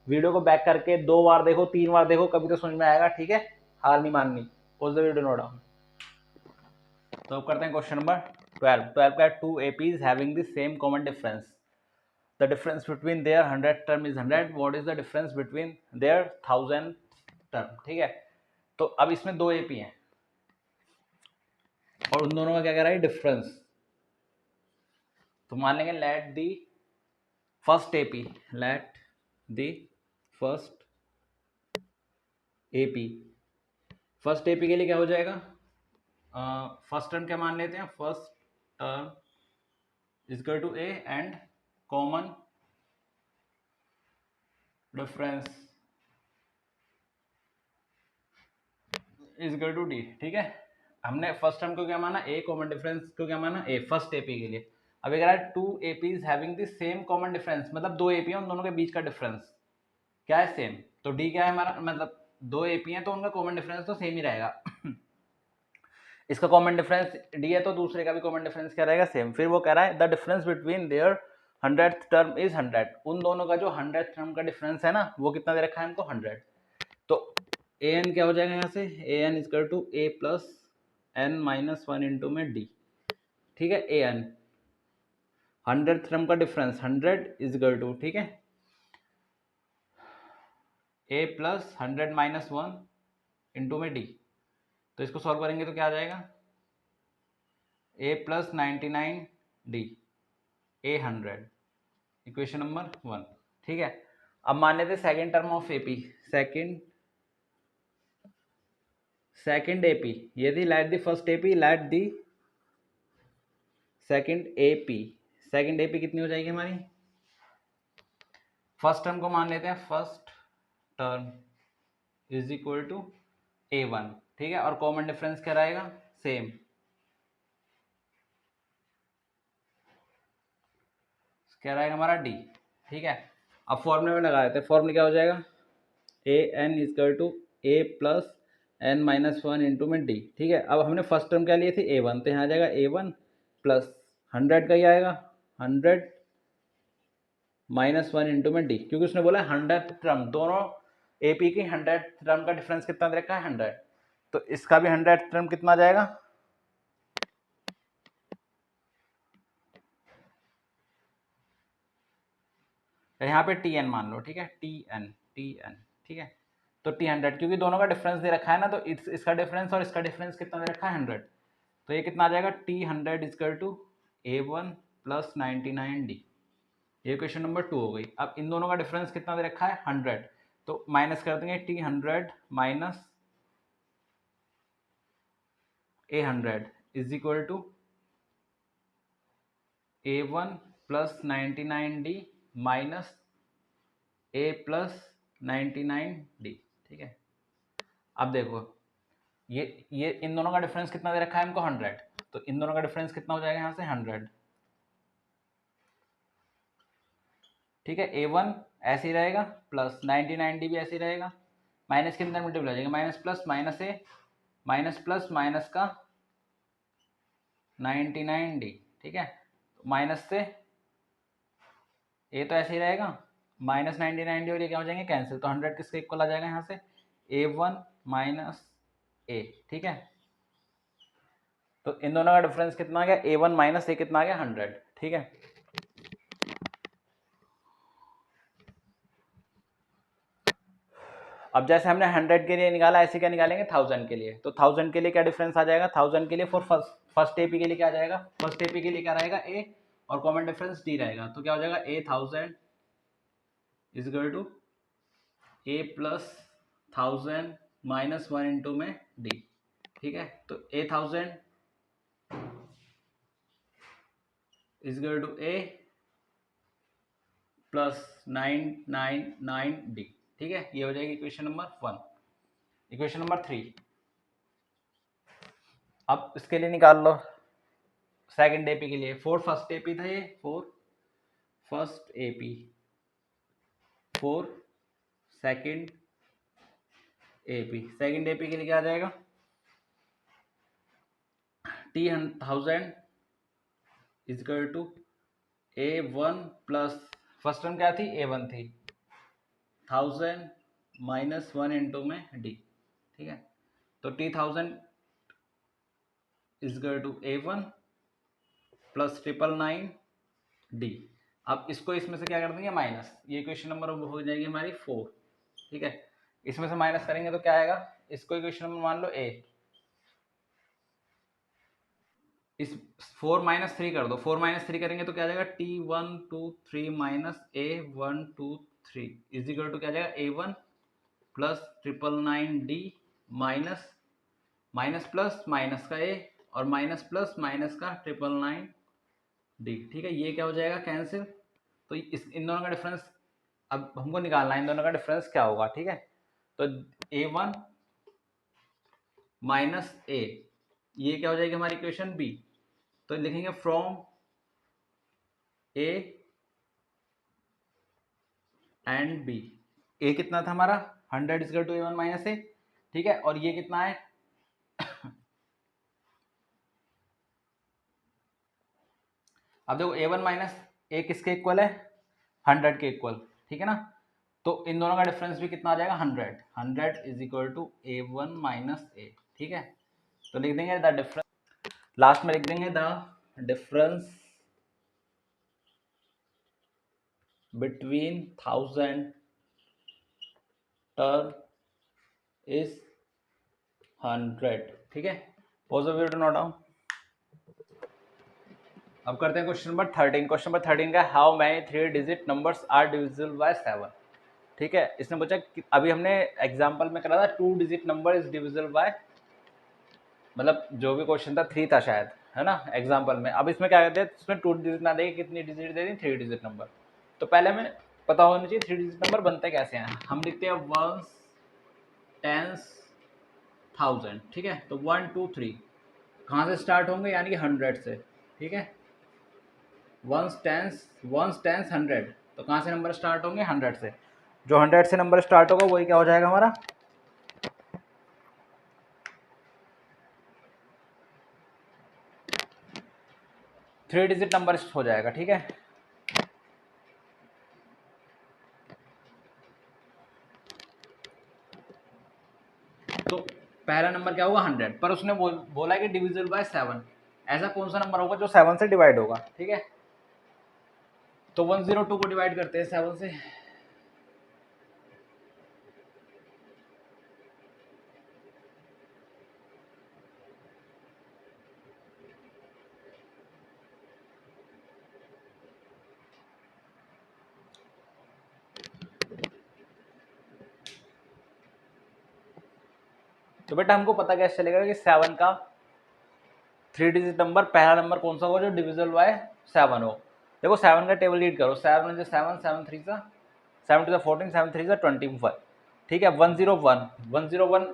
वीडियो को बैक करके 2 बार देखो 3 बार देखो, कभी तो समझ में आएगा, ठीक है, हार नहीं माननी। Pause the video note down. तो अब करते हैं क्वेश्चन नंबर 12 का 2 APs having the same common difference. The difference between their 100 term is 100. What is the difference between their 1000 term, ठीक है। तो अब इसमें 2 AP हैं और उन दोनों का क्या कह रहा है डिफरेंस, तो मान लेंगे let the first AP, let the first AP, first AP के लिए क्या हो जाएगा, फर्स्ट टर्म क्या मान लेते हैं, first term is equal to A and common difference is equal to D, ठीक है। हमने फर्स्ट टर्म को क्या माना A, कॉमन डिफरेंस को क्या माना A, फर्स्ट AP के लिए। अब अगर है 2 APs having the same common difference, मतलब 2 AP हैं उन दोनों के बीच का डिफरेंस क्या है सेम, तो D क्या है हमारा, मतलब 2 AP हैं तो उनका कॉमन डिफरेंस तो सेम ही रहेगा इसका कॉमन डिफरेंस D है तो दूसरे का भी कॉमन डिफरेंस क्या रहेगा सेम। फिर वो कह रहा है the difference between their 100th term is 100, उन दोनों का जो 100th टर्म का डिफरेंस है ना वो कितना दे रखा है हमको 100। तो an क्या हो जाएगा यहाँ से, an is equal to a plus n minus one into में D, ठीक है। an 100th टर्म का डिफरेंस 100 इज इक्वल टू, ठीक है, a प्लस 100 माइनस 1 इंटू में d। तो इसको सॉल्व करेंगे तो क्या आ जाएगा, a plus 99 d, a 100, equation number 1, ठीक है। अब मान लेते second term of AP, second AP, यदि let the first AP let the second AP, second AP कितनी हो जाएगी हमारी, फर्स्ट टर्म को मान लेते हैं first term is equal to a1, ठीक है, और कॉमन डिफरेंस क्या रहेगा, सेम, क्या रहेगा हमारा d, ठीक है। अब फॉर्मूले में लगा देते हैं, फॉर्मूला क्या हो जाएगा, a n equal to A plus N minus 1 into में डी, ठीक है। अब हमने फर्स्ट टर्म क्या लिए थे a1, तो यहाँ आ जाएगा a1 प्लस 100 का ही आएगा 100 माइनस 1 इंटू में डी, क्योंकि उसने बोला 100 टर्म, दोनों एपी की 100 टर्म का डिफरेंस कितना दे रखा है 100, तो इसका भी 100 टर्म कितना आ जाएगा, यहाँ पे टी एन मान लो, ठीक है, टी एन, ठीक है। तो टी 100, क्योंकि दोनों का डिफरेंस दे रखा है ना, तो इसका डिफरेंस और इसका डिफरेंस कितना दे रखा है 100, तो ये कितना आ जाएगा t 100 is equal to a1 plus 99 d, ये क्वेश्चन नंबर 2 हो गई। अब इन दोनों का डिफरेंस कितना दे रखा है 100, तो माइनस कर देंगे t 100 minus a100 is equal to a1 plus 99 d minus a plus 99 d, ठीक है। अब देखो ये इन दोनों का डिफरेंस कितना दे रखा है हमको 100, तो इन दोनों का डिफरेंस कितना हो जाएगा यहाँ से 100, ठीक है। a1 ऐसे ही रहेगा प्लस 99d भी ऐसे ही रहेगा, माइनस के अंदर मल्टीप्लाई हो जाएगा, माइनस प्लस माइनस ए माइनस प्लस माइनस का 99d, ठीक है। माइनस से ए तो ऐसे ही रहेगा, माइनस 99d और ये क्या हो जाएंगे कैंसिल, तो 100 किसके इक्वल आ जाएगा यहाँ से a1 माइनस ए, ठीक है। तो इन दोनों का डिफरेंस कितना आ गया a1 माइनस ए, कितना आ गया 100, ठीक है। अब जैसे हमने 100 के लिए निकाला, ऐसे क्या निकालेंगे 1000 के लिए, तो 1000 के लिए क्या डिफरेंस आ जाएगा, 1000 के लिए फॉर फर्स्ट एपी के लिए क्या आ जाएगा, फर्स्ट एपी के लिए क्या रहेगा a और कॉमन डिफरेंस d रहेगा, तो क्या हो जाएगा a 1000 is equal to a plus 1000 minus 1 into में d, ठीक है। तो a 1000 is equal to a plus 999d, ठीक है। ये हो जाएगी इक्वेशन नंबर 1। इक्वेशन नंबर 3, अब इसके लिए निकाल लो सेकंड एपी के लिए, फोर फर्स्ट एपी था ये, for first AP, for second AP, second AP के लिए क्या आ जाएगा t 1000 is equal to a1 plus first term क्या थी a1 थी 1000 माइनस 1 इंटू में d, ठीक है। तो t 1000 is equal to a1 plus 999 d। अब इसको इसमें से क्या कर देंगे माइनस, ये क्वेश्चन नंबर हो जाएगी हमारी 4, ठीक है। इसमें से माइनस करेंगे तो क्या आएगा, इसको इक्वेशन नंबर मान लो a, इस 4 माइनस 3 कर दो, 4 माइनस 3 करेंगे तो क्या आ जाएगा t123 minus a123 is equal to क्या आ जाएगा a1 plus 999d minus minus plus minus का a और माइनस प्लस माइनस का 999d, ठीक है। ये क्या हो जाएगा कैंसिल, तो इन दोनों का डिफरेंस अब हमको निकालना है, इन दोनों का डिफरेंस क्या होगा, ठीक है। तो a1 माइनस a, ये क्या हो जाएगी हमारी इक्वेशन b, तो लिखेंगे from a and b, a कितना था हमारा 100 is equal to a1 minus a, ठीक है, और ये कितना है अब देखो a1 माइनस a किसके इक्वल है 100 के इक्वल, ठीक है ना। तो इन दोनों का डिफरेंस भी कितना आ जाएगा 100 is equal to a1 minus a, ठीक है। तो लिख देंगे द डिफरेंस, लास्ट में लिख देंगे the difference between 1000 term is 100। ठीक है, pause the video to note down. अब करते हैं क्वेश्चन नंबर 13। क्वेश्चन नंबर 13 का how many 3 digit numbers are divisible by 7। ठीक है, इसने पूछा अभी हमने एग्जांपल में करा था 2 digit number is divisible by, मतलब जो भी क्वेश्चन था 3 था शायद, है ना एग्जांपल में। अब इसमें क्या कहते हैं, इसमें 2 डिजिट ना देगी, कितनी डिजिट दे दी, 3 डिजिट नंबर। तो पहले हमें पता होना चाहिए 3 डिजिट नंबर बनते कैसे हैं। हम लिखते हैं वंस, टेंस, 1000। ठीक है, तो 1 2 3 कहाँ से स्टार्ट होंगे, यानी कि 100 से। ठीक है, वंस टेंस 100, तो कहाँ से नंबर स्टार्ट होंगे, 100 से। जो 100 से नंबर स्टार्ट होगा वही क्या हो जाएगा हमारा, 3 डिजिट नंबर हो जाएगा। ठीक है, तो पहला नंबर क्या होगा 100, पर उसने बोला कि डिविजिबल बाय 7। ऐसा कौन सा नंबर होगा जो 7 से डिवाइड होगा। ठीक है, तो 102 को डिवाइड करते हैं 7 से। तो बेटा हमको पता कैसे चलेगा कि 7 का 3 डिजिट नंबर पहला नंबर कौन सा होगा जो डिविजिबल बाय 7 हो। देखो 7 का टेबल रीड करो, 7 × 7 7 3 सा 7 2 14 7 3 सा 21। ठीक है, 101 101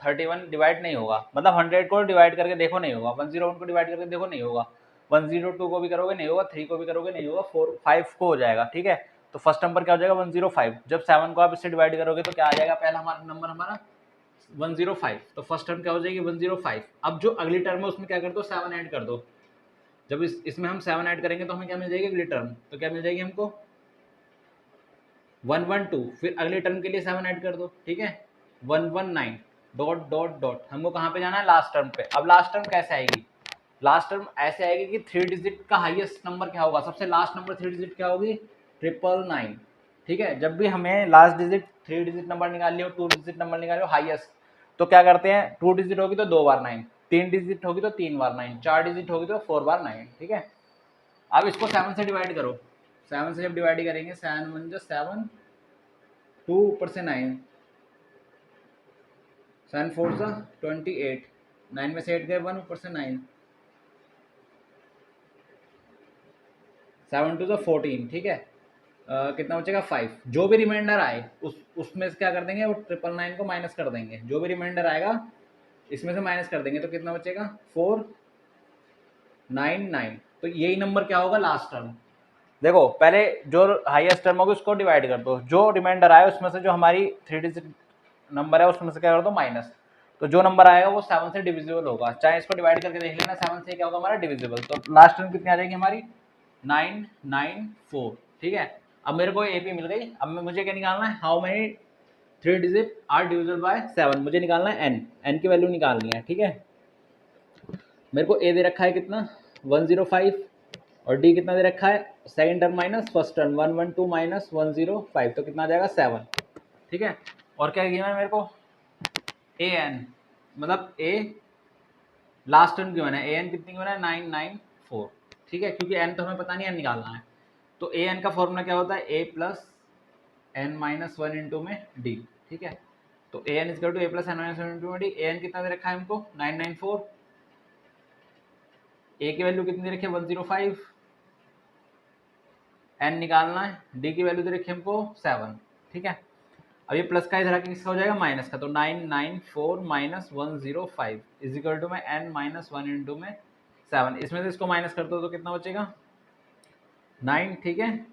31 डिवाइड नहीं होगा, मतलब 100 को डिवाइड करके देखो नहीं होगा, 101 को डिवाइड करके देखो नहीं होगा, 102 को भी करोगे नहीं होगा, 3 को भी करोगे नहीं होगा, 4 5 को हो जाएगा। ठीक है, तो फर्स्ट नंबर क्या हो जाएगा 105। जब 7 को आप इससे डिवाइड करोगे तो क्या आ जाएगा, पहला हमारा नंबर हमारा 105, तो फर्स्ट टर्म क्या हो जाएगी 105। अब जो अगली टर्म है उसमें क्या कर दो, 7 ऐड कर दो। जब इसमें हम 7 ऐड करेंगे तो हमें क्या मिल जाएगी अगली टर्म, तो क्या मिल जाएगी हमको 112। फिर अगले टर्म के लिए 7 ऐड कर दो। ठीक है, 119 डॉट डॉट डॉट, हमको कहाँ पे जाना है, लास्ट टर्म पे। अब लास्ट टर्म कैसे आएगी, लास्ट टर्म ऐसे आएगी कि 3 डिजिट का हाईएस्ट नंबर क्या होगा, सबसे लास्ट नंबर 3 डिजिट क्या होगी, 999। ठीक है, जब भी हमें लास्ट डिजिट 3 डिजिट नंबर निकालनी हो, 2 डिजिट नंबर निकालनी हो हाईएस्ट, तो क्या करते हैं, 2 डिजिट होगी तो 2 बार 9, 3 डिजिट होगी तो 3 बार 9, 4 डिजिट होगी तो 4 बार 9। ठीक है, अब इसको 7 से डिवाइड करो, 7 से जब डिवाइड करेंगे 7 1 जो 7, 2 ऊपर से 9, 7 4 सा 28, 9 में से 8 गए 1 ऊपर से 9, 7 2 सा 14। ठीक है, कितना बचेगा 5। जो भी रिमाइंडर आए उसमें से क्या कर देंगे, वो 999 को माइनस कर देंगे, जो भी रिमाइंडर आएगा इसमें से माइनस कर देंगे, तो कितना बचेगा 499। तो यही नंबर क्या होगा लास्ट टर्म। देखो पहले जो हाईएस्ट टर्म होगी उसको डिवाइड कर दो, जो रिमाइंडर आए उसमें से जो हमारी 3 डिजिट नंबर है उसमें से क्या कर दो माइनस, तो जो नंबर आएगा वो 7 से डिविजिबल होगा। चाहे इसको डिवाइड करके देख लेना, 7 से क्या होगा हमारा डिविजिबल। तो लास्ट टर्म कितनी आ जाएगी हमारी 994। ठीक है, अब मेरे को एपी मिल गई। अब मुझे क्या निकालना है, how many 3 digit are divisible by 7, मुझे निकालना है एन की वैल्यू निकालनी है। ठीक है, मेरे को ए दे रखा है कितना 105, और डी कितना दे रखा है, second term minus first term 112 minus 105, तो कितना आ जाएगा 7। ठीक है, और क्या गिवन है मेरे को, ए एन, मतलब ए लास्ट टर्म गिवन है, ए एन कितनी गिवन है 994। ठीक है, क्योंकि एन तो हमें पता नहीं, एन निकालना है। तो ए एन का फॉर्मूला क्या होता है, a plus N minus 1 into में डी। ठीक है, तो a n equal to A plus N minus 1 into में डी। ए एन कितना दे रखा है हमको 994, ए की वैल्यू कितनी दे रखी है 105, एन निकालना है, डी की वैल्यू दे रखी है हमको 7। ठीक है, अब ये प्लस का इधर आके किसका हो जाएगा माइनस का, तो 994 माइनस 105 इज इक्वल टू में एन माइनस 1 इंटू में 7। इसमें से इसको माइनस कर दो तो कितना बचेगा 9। ठीक है,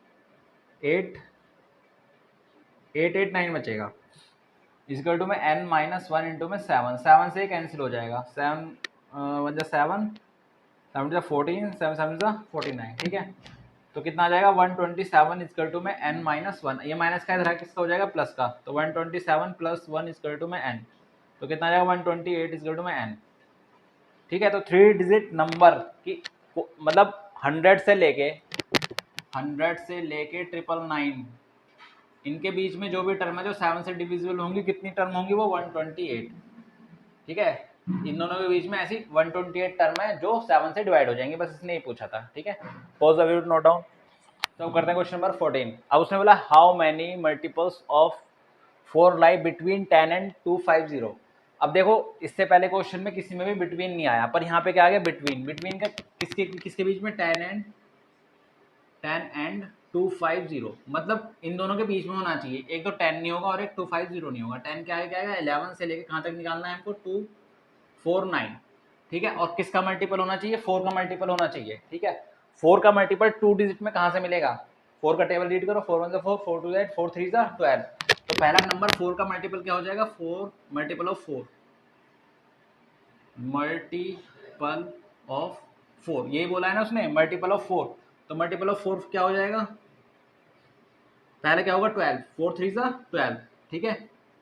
889 बचेगा इजिकल टू में एन माइनस 1 इंटू में 7। 7 से कैंसिल हो जाएगा, 7 1 जा 7, 7 जा 14, 7 7 जा 49। ठीक है, तो कितना आ जाएगा 127 इजकल टू में एन माइनस 1। ये माइनस का इधर किसका हो जाएगा प्लस का, तो 127 प्लस 1 इजकल टू में एन, तो कितना आ जाएगा 128 इजकल टू में एन। ठीक है, तो 3 डिजिट नंबर की मतलब 100 से लेके 100 से लेके 999 इनके बीच में जो भी टर्म है जो 7 से डिविजिबल होंगी, कितनी टर्म होंगी वो 128। ठीक है, इन दोनों के बीच में ऐसी 128 टर्म है जो 7 से डिवाइड हो जाएंगे, बस इसने ही पूछा था। ठीक है, pause the video to note down. तो करते हैं क्वेश्चन नंबर 14। अब उसने बोला how many multiples of 4 lie between 10 and 250। अब देखो इससे पहले क्वेश्चन में किसी में भी बिटवीन नहीं आया, पर यहाँ पे क्या आ गया बिटवीन। बिटवीन का किसके बीच में, 10 एंड 250, मतलब इन दोनों के बीच में होना चाहिए। एक तो 10 नहीं होगा और एक 250 नहीं होगा। 10 क्या आएगा 11 से लेके कहाँ तक निकालना है हमको 249। ठीक है, और किसका मल्टीपल होना चाहिए, 4 का मल्टीपल होना चाहिए। ठीक है, 4 का मल्टीपल 2 डिजिट में कहाँ से मिलेगा, 4 का टेबल रीड करो, 4 1 4, 4 2 8, 4 3 12। तो पहला नंबर 4 का मल्टीपल क्या हो जाएगा, 4 मल्टीपल ऑफ 4, मल्टीपल ऑफ 4, यही बोला है ना उसने, मल्टीपल ऑफ 4। तो मल्टीपल ऑफ 4 क्या हो जाएगा, पहले क्या होगा 12, 4 3 12। ठीक है,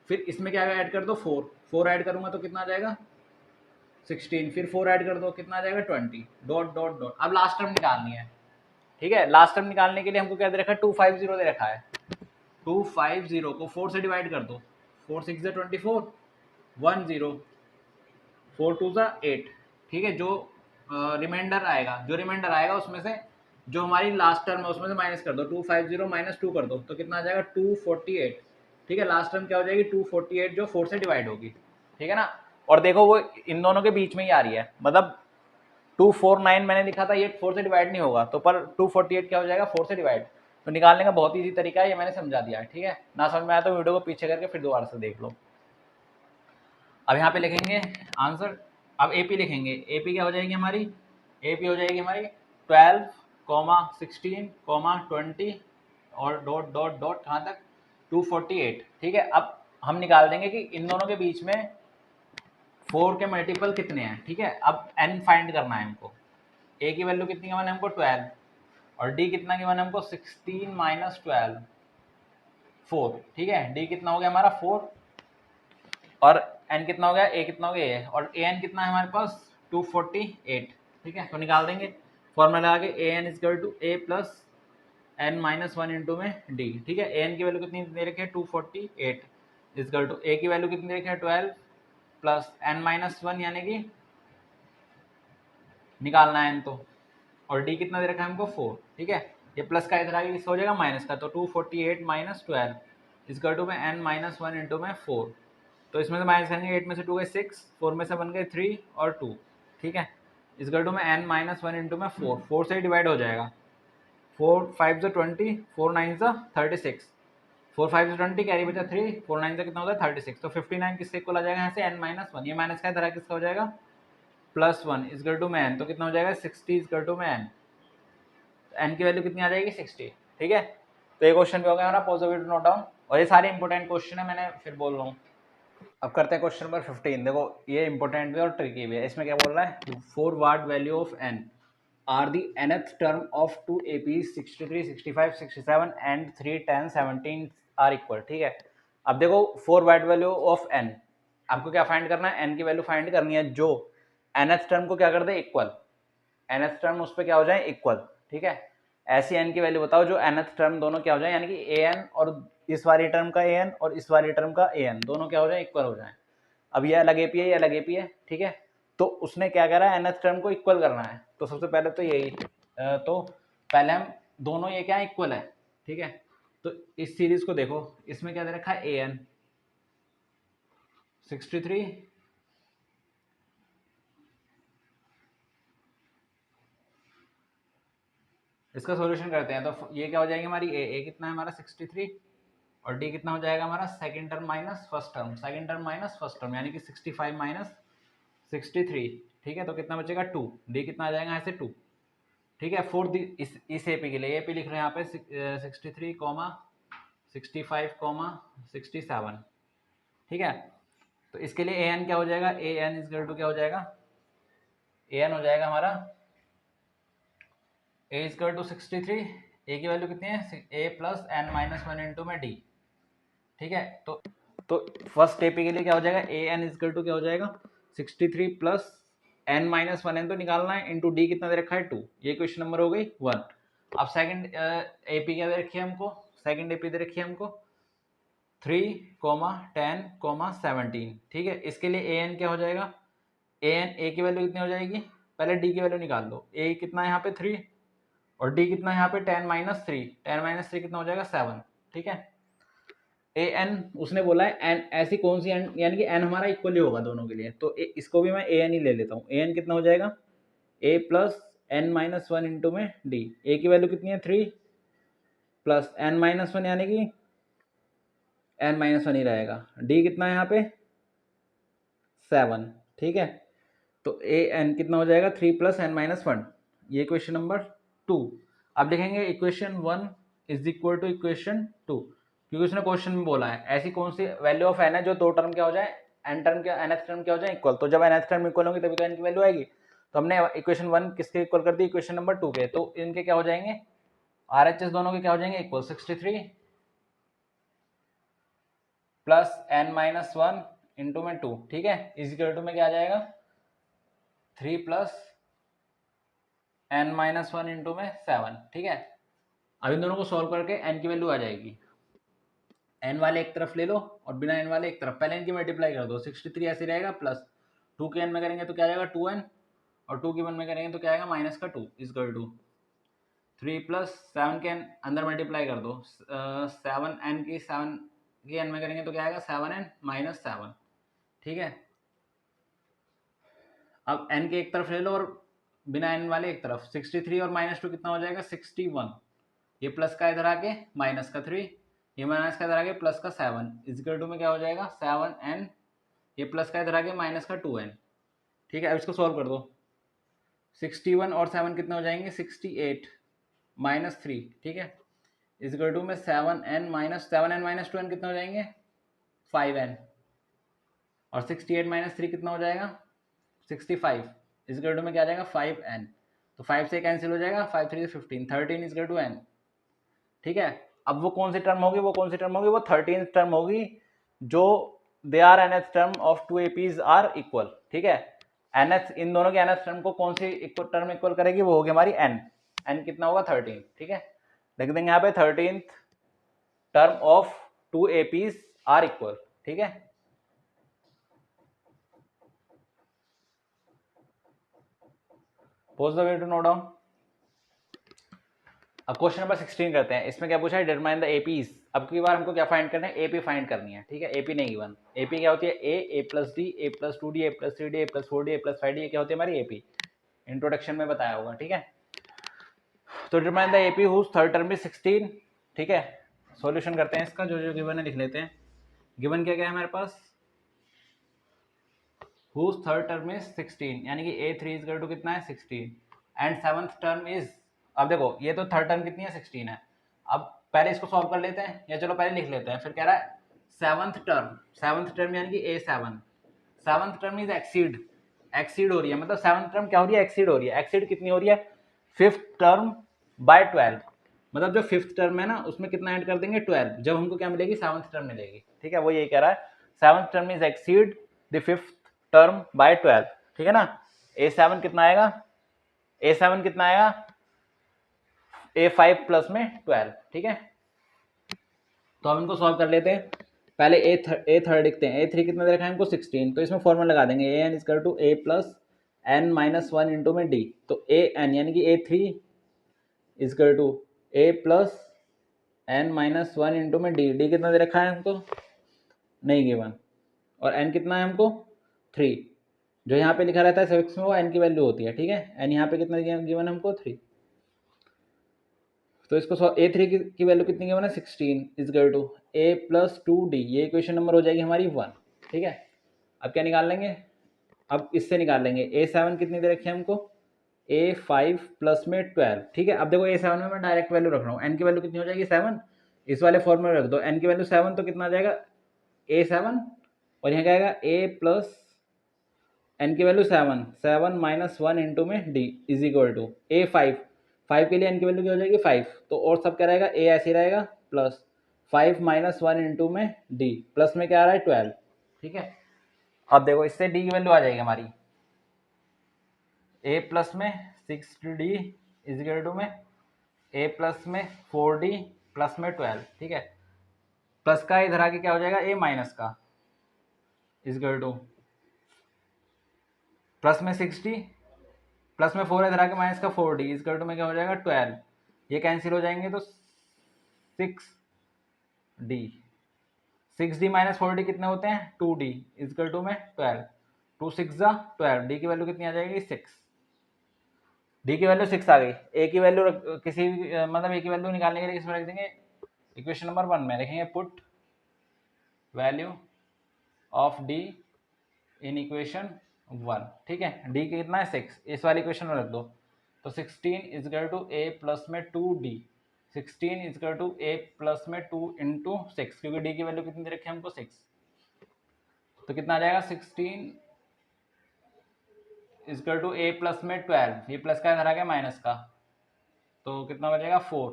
फिर इसमें क्या ऐड कर दो 4, 4 ऐड करूंगा तो कितना आ जाएगा 16, फिर 4 ऐड कर दो कितना आ जाएगा 20, डॉट डॉट डॉट। अब लास्ट टर्म निकालनी है। ठीक है, लास्ट टर्म निकालने के लिए हमको क्या दे रखा है, 250 दे रखा है। 250 को 4 से डिवाइड कर दो, 4 6 24, 1 0, 4 2 8। ठीक है, जो रिमाइंडर आएगा उसमें से जो हमारी लास्ट टर्म है उसमें से माइनस कर दो, 250 माइनस 2 कर दो तो कितना आ जाएगा 248। ठीक है, लास्ट टर्म क्या हो जाएगी 248 जो 4 से डिवाइड होगी। ठीक है ना, और देखो वो इन दोनों के बीच में ही आ रही है, मतलब 249 मैंने लिखा था, ये 4 से डिवाइड नहीं होगा, तो पर 248 क्या हो जाएगा 4 से डिवाइड। तो निकालने का बहुत ईजी तरीका है, ये मैंने समझा दिया है। ठीक है, ना समझ में आया तो वीडियो को पीछे करके फिर दोबारा से देख लो। अब यहाँ पे लिखेंगे आंसर। अब एपी लिखेंगे, एपी क्या हो जाएगी हमारी, एपी हो जाएगी हमारी 12, 16, 20 और डॉट डॉट डॉट कहाँ तक 248। ठीक है, अब हम निकाल देंगे कि इन दोनों के बीच में 4 के मल्टीपल कितने हैं। ठीक है, अब n फाइंड करना है हमको। a की वैल्यू कितनी गिवन है हमको 12, और d कितना गिवन है हमको 16 माइनस 12, 4। ठीक है, d कितना हो गया हमारा 4, और n कितना हो गया, a कितना हो गया, और an कितना है हमारे पास 248। ठीक है, तो निकाल देंगे फॉर्मूला आगे, an equal to a plus n minus 1 into में d। ठीक है, an की वैल्यू कितनी दे रखी है 248 इक्वल टू a की वैल्यू कितनी दे रखी है 12 प्लस n माइनस 1 यानी कि निकालना है n तो, और d कितना दे रखा है हमको 4। ठीक है, ये प्लस का इधर आगे किसका हो जाएगा माइनस का, तो 248 माइनस 12 इक्वल टू में n माइनस 1 इंटू में 4। तो इसमें से माइनस करेंगे, 8 में से 2 गए 6, 4 में से 1 गए 3 और 2। ठीक है, इक्वल टू में n माइनस 1 इंटू में 4, 4 से डिवाइड हो जाएगा, 4 5 से 20, 4 9 से 36, 4 5 से 20 कैरी बचा 3, 4 9 से कितना होता है 36। तो 59 किससे इक्वल आ जाएगा यहाँ से n माइनस 1, ये माइनस का इधर किसका हो जाएगा प्लस 1 इक्वल टू में n, तो कितना हो जाएगा 60 इक्वल टू में n। n की वैल्यू कितनी आ जाएगी 60। ठीक है, तो ये क्वेश्चन भी हो गया हमारा पॉजिटिव नोट डाउन, और ये सारे इंपॉर्टेंट क्वेश्चन है, मैंने फिर बोल रहा हूँ। अब करते हैं क्वेश्चन नंबर 15। देखो ये इंपॉर्टेंट भी और ट्रिकी भी है। इसमें क्या बोल रहा है, 4 what value of n are the nth term of 2 APs 63, 65, 67 and 3, 10, 17 are equal. ठीक है, अब देखो 4 वाट वैल्यू ऑफ n, आपको क्या फाइंड करना है, n की वैल्यू फाइंड करनी है जो nth टर्म को क्या कर दे इक्वल, nth टर्म उस पर क्या हो जाए इक्वल। ठीक है, ऐसी n की वैल्यू बताओ जो nth टर्म दोनों क्या हो जाए, यानी कि an और इस वाली टर्म का an और इस वाली टर्म का an दोनों क्या हो जाए इक्वल हो जाए। अब ये अलग एपी है, ये अलग एपी है। ठीक है, तो उसने क्या करा है nth टर्म को इक्वल करना है, तो सबसे पहले तो यही तो पहले हम दोनों ये क्या इक्वल है। ठीक है, तो इस सीरीज को देखो, इसमें क्या दे रखा है an 63, इसका सॉल्यूशन करते हैं। तो ये क्या हो जाएगी हमारी a कितना है हमारा 63, और d कितना हो जाएगा हमारा second term minus first term, second term minus first term यानी कि 65 माइनस 63। ठीक है, तो कितना बचेगा 2, d कितना आ जाएगा यहाँ से 2। ठीक है, फोर्थ इस एपी के लिए एपी लिख रहे हैं यहाँ पे 63, 65, 67। ठीक है, तो इसके लिए an क्या हो जाएगा, an इक्वल टू क्या हो जाएगा, an हो जाएगा हमारा a इक्वल टू 63, a की वैल्यू कितनी है a plus n minus 1 into में d। ठीक है, तो फर्स्ट एपी के लिए क्या हो जाएगा, an इक्वल टू क्या हो जाएगा 63 प्लस n माइनस 1 n तो निकालना है, इंटू d कितना दे रखा है 2, ये क्वेश्चन नंबर हो गई 1। अब सेकंड एपी क्या दे रखी है हमको, सेकंड एपी दे रखी है हमको 3, 10, 17, ठीक है। इसके लिए ए एन क्या हो जाएगा, ए की वैल्यू कितनी हो जाएगी, पहले डी की वैल्यू निकाल लो। ए कितना है यहाँ पे 3 और डी कितना है यहाँ पे 10 - 3, 10 - 3 कितना हो जाएगा 7, ठीक है। ए एन उसने बोला है एन ऐसी कौन सी एन, यानी कि एन हमारा इक्वली होगा दोनों के लिए, तो इसको भी मैं ए एन ही ले लेता हूँ। ए एन कितना हो जाएगा ए प्लस n-1 इंटू में डी। ए की वैल्यू कितनी है 3 प्लस n-1 यानी कि n-1 ही रहेगा। डी कितना है यहाँ पे 7, ठीक है। तो ए एन कितना हो जाएगा 3 प्लस n-1, ये इक्वेशन नंबर 2। अब लिखेंगे equation 1 is equal to equation 2, क्योंकि उसने क्वेश्चन में बोला है ऐसी कौन सी वैल्यू ऑफ एन है जो दो टर्म क्या हो जाए, एन टर्म क्या nth टर्म क्या हो जाए इक्वल। तो जब nth टर्म इक्वल होंगी तभी तो एन की वैल्यू आएगी। तो हमने इक्वेशन 1 किसके इक्वल कर दी, इक्वेशन नंबर 2 के। तो इनके क्या हो जाएंगे RHS दोनों के क्या हो जाएंगे इक्वल 63 प्लस n-1 इंटू में 2, ठीक है। इज इक्वल टू में क्या आ जाएगा 3 प्लस n-1 इंटू में 7, ठीक है। अब इन दोनों को सॉल्व करके n की वैल्यू आ जाएगी। n वाले एक तरफ ले लो और बिना n वाले एक तरफ, पहले इनकी मल्टीप्लाई कर दो। 63 ऐसे रहेगा प्लस 2 के n में करेंगे तो क्या आएगा 2n और 2 की 1 में करेंगे तो क्या आएगा माइनस का 2 इजकल टू 3 प्लस 7 के n अंदर मल्टीप्लाई कर दो। 7n की 7 की n में करेंगे तो क्या आएगा 7n माइनस 7, ठीक है। अब n के एक तरफ ले लो और बिना n वाले एक तरफ। 63 और माइनस 2 कितना हो जाएगा 61, ये प्लस का इधर आके माइनस का 3, ये माइनस का इधर आके प्लस का 7 इजकल टू में क्या हो जाएगा 7n, ये प्लस का इधर आके माइनस का 2n, ठीक है। अब इसको सॉल्व कर दो। 61 और 7 कितने हो जाएंगे 68 माइनस 3, ठीक है। इजकल टू में 7n माइनस 2n कितने हो जाएंगे 5n और 68 माइनस 3 कितना हो जाएगा 65 इजकल टू में क्या आ जाएगा 5n। तो 5 से कैंसिल हो जाएगा, 5 3 15, 13 इजकल टू n, ठीक है। अब वो कौन सी टर्म होगी, वो 13th टर्म होगी जो they are nth term of two APs are equal, ठीक है। nth इन दोनों के nth टर्म को कौन सी टर्म इक्वल करेगी, वो होगी हमारी n कितना होगा 13, ठीक है। लिख देंगे यहाँ पे 13th term of two APs are equal, ठीक है। Pause the way to note down. अब क्वेश्चन नंबर 16 करते हैं। इसमें क्या पूछा है डिटरमाइन द एपीज। अब की बार हमको क्या फाइंड करना है, एपी फाइंड करनी है, ठीक है। एपी नहीं गिवन। एपी क्या होती है a plus D, A plus 2डी, ए प्लस 3डी, ए प्लस 4डी, ए प्लस 5डी, ये क्या होती है हमारी एपी। इंट्रोडक्शन में बताया होगा, ठीक है। तो determine the AP whose third term is 16, ठीक है। सॉल्यूशन करते हैं इसका, जो जो गिवन है लिख लेते हैं। गिवन क्या क्या है हमारे पास, हुज थर्ड टर्म इज 16, यानी कि a3 इज इक्वल टू कितना है 16 एंड सेवंथ टर्म इज, अब देखो ये तो थर्ड टर्म कितनी है 16 है। अब पहले इसको सॉल्व कर लेते हैं, या चलो पहले लिख लेते हैं। फिर कह रहा है सेवंथ टर्म यानी कि a7, seventh term is exceed हो रही है, मतलब सेवंथ टर्म क्या हो रही है एक्सीड हो रही है। एक्सीड कितनी हो रही है फिफ्थ टर्म बाय 12, मतलब जो फिफ्थ टर्म है ना उसमें कितना ऐड कर देंगे 12, जब हमको क्या मिलेगी सेवंथ टर्म मिलेगी, ठीक है। वो यही कह रहा है seventh term is exceed the fifth term by 12, ठीक है ना। a7 कितना आएगा, a7 कितना आएगा a5 प्लस में 12, ठीक है। तो हम इनको सॉल्व कर लेते हैं। पहले ए थर्ड लिखते हैं। a3 कितना दे रखा है हमको 16, तो इसमें फॉर्मूला लगा देंगे an is to a plus n-1 into में d। तो an यानी कि a3 is to a plus n-1 into में d कितना दे रखा है हमको नहीं गिवन, और n कितना है हमको 3, जो यहाँ पे लिखा रहता है सफिक्स में वो n की वैल्यू होती है, ठीक है। n यहाँ पे कितना गिवन है हमको 3, तो इसको a3 की वैल्यू कितनी गिवन है 16 is to a plus 2d, ये इक्वेशन नंबर हो जाएगी हमारी 1, ठीक है। अब क्या निकाल लेंगे, अब इससे निकाल लेंगे a7 कितनी दे रखी है हमको a5 प्लस में 12, ठीक है। अब देखो a7 में मैं डायरेक्ट वैल्यू रख रहा हूँ, n की वैल्यू कितनी हो जाएगी 7, इस वाले फॉर्मूले रख दो, n की वैल्यू 7, तो कितना आ जाएगा a7 और यहाँ क्या आएगा a प्लस n की वैल्यू 7 माइनस 1 इंटू में d is equal to a5 के लिए n की वैल्यू क्या हो जाएगी 5, तो और सब क्या रहेगा a ऐसे ही रहेगा प्लस 5 माइनस 1 इंटू में d, प्लस में क्या आ रहा है 12, ठीक है। अब देखो इससे d की वैल्यू आ जाएगी हमारी a प्लस में 6d इज इक्वल टू में ए प्लस में 4d प्लस में 12, ठीक है। प्लस का इधर आके क्या हो जाएगा, ए माइनस का इज इक्वल टू प्लस में 6d प्लस में 4 इधर आके माइनस का 4d इज इक्वल टू में क्या हो जाएगा 12। ये कैंसिल हो जाएंगे तो 6d 6d माइनस 4d कितने होते हैं 2d इज इक्वल टू में 12। 2 6 जा 12, डी की वैल्यू कितनी आ जाएगी 6। डी की वैल्यू 6 आ गई। ए की वैल्यू किसी मतलब ए की वैल्यू निकालने के लिए किसमें रख देंगे, इक्वेशन नंबर 1 में लिखेंगे put value of D in equation 1, ठीक है। डी की कितना है 6, इस वाली इक्वेशन में रख दो। तो 16 is equal to A plus में 2d, 16 is equal to A plus में 2 इंटू 6, क्योंकि डी की वैल्यू कितनी दे रखी है हमको 6। तो कितना आ जाएगा 16 is equal to A plus में 12, ये प्लस का इधर आ गया माइनस का, तो कितना बचेगा 4।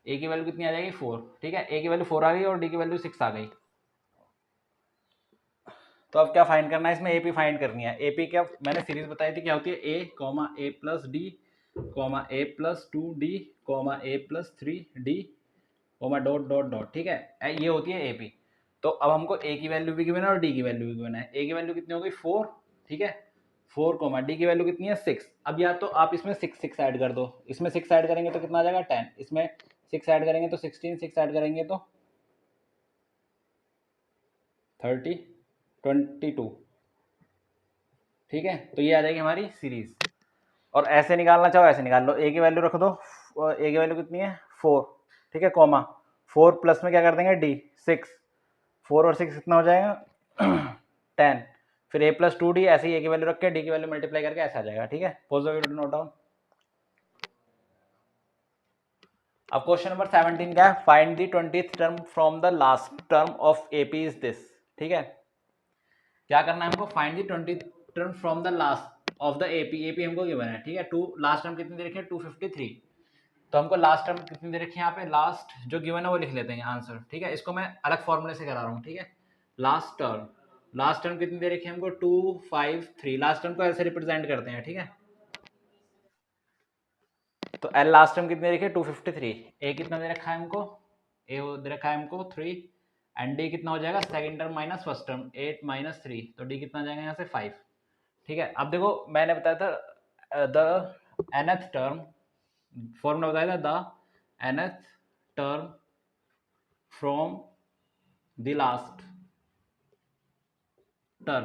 ए की वैल्यू कितनी आ जाएगी 4, ठीक है। ए की वैल्यू 4 आ गई और डी की वैल्यू 6 आ गई। तो अब क्या फाइंड करना है इसमें, एपी फाइंड करनी है। एपी क्या मैंने सीरीज बताई थी, क्या होती है a comma a plus d comma a plus 2d comma a plus 3d comma dot dot dot, ठीक है। ये होती है एपी। तो अब हमको ए की वैल्यू भी गिवन है और डी की वैल्यू भी गिवन है। ए की वैल्यू कितनी हो गई 4, ठीक है, 4 कॉमा डी की वैल्यू कितनी है 6। अब या तो आप इसमें 6 ऐड कर दो, इसमें 6 ऐड करेंगे तो कितना आ जाएगा 10, इसमें 6 ऐड करेंगे तो 16, 6 ऐड करेंगे तो 30, 22, ठीक है। तो ये आ जाएगी हमारी सीरीज। और ऐसे निकालना चाहो ऐसे निकाल लो, ए की वैल्यू रख दो, ए की वैल्यू कितनी है 4, ठीक है, कॉमा 4 प्लस में क्या कर देंगे डी 6, 4 और 6 कितना हो जाएगा 10, फिर ए प्लस 2d, ऐसे ही ए की वैल्यू रख के डी की वैल्यू मल्टीप्लाई करके ऐसा आ जाएगा, ठीक है। Positive note down. अब क्वेश्चन नंबर 17 क्या है, find the 20th term from the last term of AP is this, ठीक है। क्या करना है हमको, find the 20th term from the last of the AP. AP हमको गिवन है, ठीक है। टू लास्ट टर्म कितनी दे रखी है 253, तो हमको लास्ट टर्म कितनी दे रखी है यहाँ पे, लास्ट जो गिवन है वो लिख लेते हैं आंसर, ठीक है। इसको मैं अलग फॉर्मूले से करा रहा हूँ, ठीक है। लास्ट टर्म कितनी दे रखी है हमको 253, लास्ट टर्म को ऐसे रिप्रेजेंट करते हैं, ठीक है। तो एल लास्ट टर्म कितनी दे रखी है 253, ए कितना दे रखा है हमको, ए दे रखा है हमको 3, एंड डी कितना हो जाएगा second term minus first term 8 minus 3, तो डी कितना जाएगा यहाँ से 5, ठीक है। अब देखो मैंने बताया था द nth टर्म, फॉर्मूला बताया था the nth term from the last term,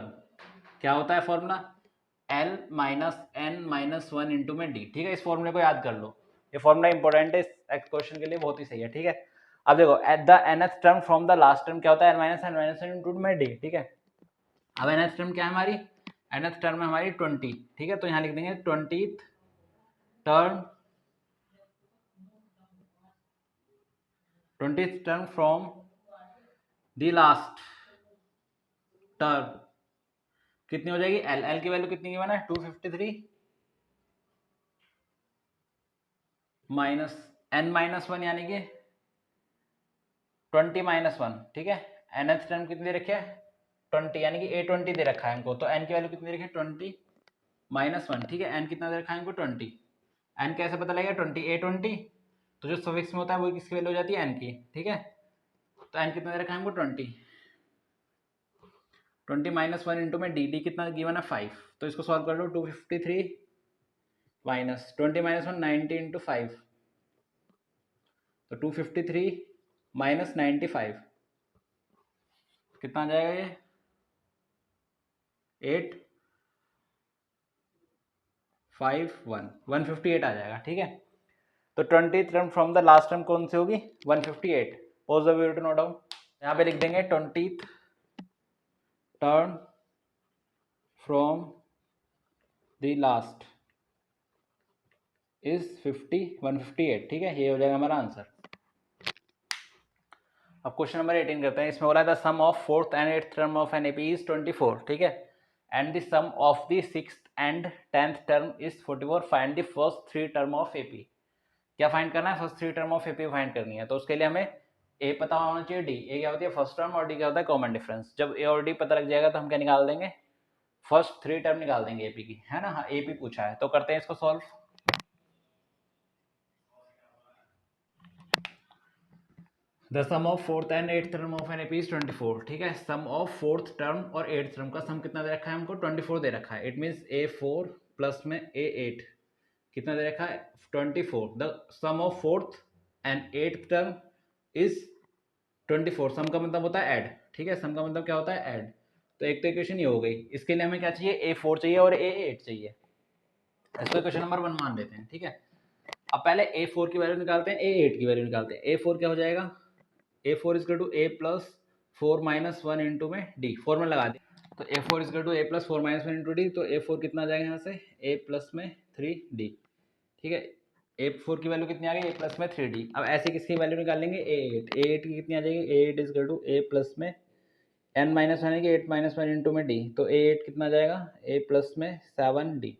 क्या होता है formula L minus n minus 1 into में डी, ठीक है। इस फॉर्मूले को याद कर लो, ये फॉर्मूला इंपॉर्टेंट है इस क्वेश्चन के लिए, बहुत ही सही है, ठीक है। अब देखो at the nth term from the last term क्या होता है n माइनस एन इंटू में डी, ठीक है। अब nth टर्म क्या है हमारी, nth टर्म है हमारी 20, ठीक है। तो यहाँ लिख देंगे 20th term from the last term कितनी हो जाएगी एल, एल की वैल्यू कितनी गिवन है 253 माइनस एन माइनस 1 यानी कि 20 माइनस 1, ठीक है। nth टर्म कितनी दे रखी है 20, यानी कि a20 दे रखा है हमको, तो n की वैल्यू कितनी दे रखी है 20 माइनस 1, ठीक है। n कितना दे रखा है हमको 20, n कैसे पता लगेगा 20 a20, तो जो सफिक्स में होता है वो किसकी वैल्यू हो जाती है n की, ठीक है। तो n कितना दे रखा है हमको 20 माइनस 1 इंटू में डी कितना गिवन है 5, तो इसको सॉल्व कर लो 253 माइनस 20 माइनस 1 90 इंटू 5, तो 253 माइनस 95 कितना आ जाएगा ये 851 158 आ जाएगा, ठीक है। तो 20th term from the last term कौन सी होगी 158, pause the video to note down. यहाँ पे लिख देंगे 20th term from the last is 158, ठीक है। ये हो जाएगा हमारा आंसर। अब क्वेश्चन नंबर 18 करते हैं। इसमें बोला है the sum of 4th and 8th term of an AP is 24, ठीक है, and the sum of the 6th and 10th term is 44, find the first 3 term of AP. क्या फाइंड करना है, first 3 term of AP find करनी है। तो उसके लिए हमें ए पता होना चाहिए, डी, ए क्या होती है फर्स्ट टर्म और डी क्या होता है कॉमन डिफरेंस। जब ए और डी पता लग जाएगा तो हम क्या निकाल देंगे, फर्स्ट 3 टर्म निकाल देंगे एपी की, है ना। हाँ एपी पूछा है तो करते हैं इसको solve. The sum of fourth and eighth term of an AP is 24। ठीक है, सम ऑफ फोर्थ टर्म और एट्थ टर्म का सम कितना दे रखा है हमको? 24 दे रखा है। इट मीन्स A4 प्लस में A8 कितना दे रखा है? 24। The sum of fourth and eighth term is 24। Sum का मतलब होता है ऐड। ठीक है, सम का मतलब क्या होता है? ऐड। तो एक तो इक्वेशन ये हो गई। इसके लिए हमें क्या चाहिए? A4 चाहिए और A8 चाहिए। इसको इक्वेशन नंबर 1 मान लेते हैं। ठीक है, अब पहले A4 की वैल्यू निकालते हैं, A8 की वैल्यू निकालते हैं। A4 क्या हो जाएगा? A4 is to A plus 4 minus 1 into में D। 4 में लगा दिया तो A4 is to A plus 4 minus 1 into D। तो A4 कितना आ जाएगा यहाँ से? A प्लस में 3D। ठीक है, A4 की वैल्यू कितनी आ गई? A प्लस में 3D। अब ऐसे किसकी वैल्यू निकालेंगे? A8। A8 की कितनी आ जाएगी? A8 is to A plus में n माइनस 1 है 8 माइनस 1 इंटू में D। तो A8 कितना आ जाएगा? A प्लस में 7D।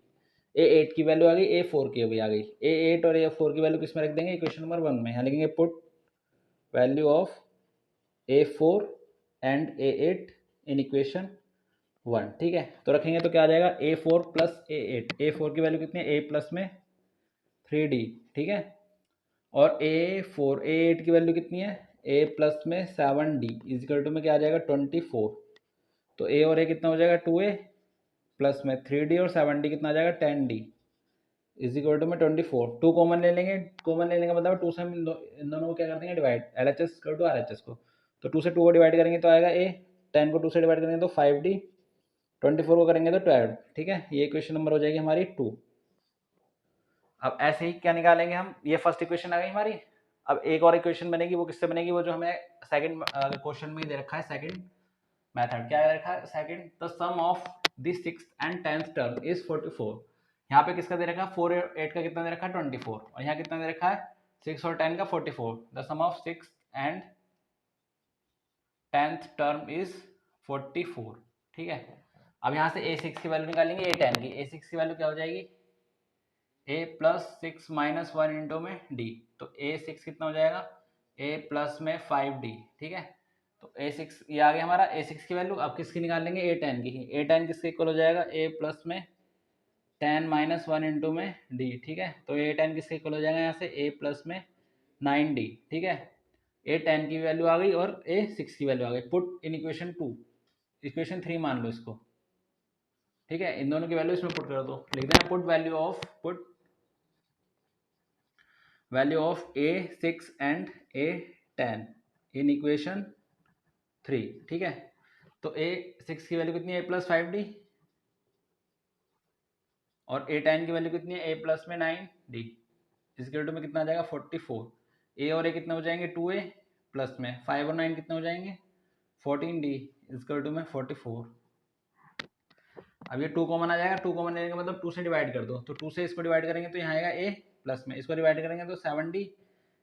A8 की वैल्यू आ गई, A4 की अभी आ गई। A8 और A4 की वैल्यू किस में रख देंगे? इक्वेशन नंबर 1 में। यहाँ लिखेंगे put value of A4 and A8 in equation 1। ठीक है, तो रखेंगे तो क्या आ जाएगा? A4 plus A8। A4 की वैल्यू कितनी है? A प्लस में 3D। ठीक है, और A8 की वैल्यू कितनी है? A प्लस में 7D इजिकल टू में क्या आ जाएगा? 24। तो A और A कितना हो जाएगा? 2A प्लस में 3D और 7D कितना आ जाएगा? 10D इज इक्वल टू में 24। 2 कॉमन ले लेंगे। कॉमन लेने का मतलब 2 से हम इन दोनों को क्या कर देंगे? डिवाइड। LHS कर टू RHS को। तो 2 से 2 को डिवाइड करेंगे तो आएगा A। 10 को 2 से डिवाइड करेंगे तो 5D। 24 को करेंगे तो 12। ठीक है, ये इक्वेशन नंबर हो जाएगी हमारी 2। अब ऐसे ही क्या निकालेंगे हम? ये फर्स्ट इक्वेशन आ गई हमारी। अब एक और इक्वेशन बनेगी। वो किससे बनेगी? वो जो हमें सेकंड क्वेश्चन में दे रखा है, सेकंड मेथड। क्या दे रखा है? Second, the sum of the sixth and 10th term is 44। यहाँ पे किसका दे रखा है? 4 और 8 का कितना दे रखा है? 24। और यहाँ कितना दे रखा है? 6 और 10 का 44। The sum of sixth and 10th term is 44। ठीक है, अब यहाँ से A6 की वैल्यू निकालेंगे, A10 की। A6 की वैल्यू क्या हो जाएगी? A प्लस 6 माइनस 1 इंटू में D। तो A6 कितना हो जाएगा? A प्लस में 5D। ठीक है, तो A6 ये आ गया हमारा A6 की वैल्यू। अब किसकी निकाल लेंगे? A10 की। A10 किसके इक्वल हो जाएगा? A प्लस में 10 माइनस 1 इंटू में D। ठीक है, तो A10 किसके इक्वल हो जाएगा? यहाँ से A प्लस में 9D। ठीक है, A10 की वैल्यू आ गई और A6 की वैल्यू आ गई। Put in equation 2। इक्वेशन 3 मान लो इसको। ठीक है, इन दोनों की वैल्यू इसमें पुट कर दो। लिखते हैं put value of A6 and A10 in equation 3। ठीक है, तो A6 की वैल्यू कितनी है? A plus 5D। और A10 की वैल्यू कितनी है? A प्लस में 9D। इसके में कितना आ जाएगा? 44। A और A कितने हो जाएंगे? 2A प्लस में 5 और 9 कितने हो जाएंगे? 14D इसके में 44। अब ये 2 कॉमन आ जाएगा। 2 कॉमन लेने का मतलब 2 से डिवाइड कर दो। तो 2 से इसको डिवाइड करेंगे तो यहाँ आएगा A प्लस में, इसको डिवाइड करेंगे तो 7D,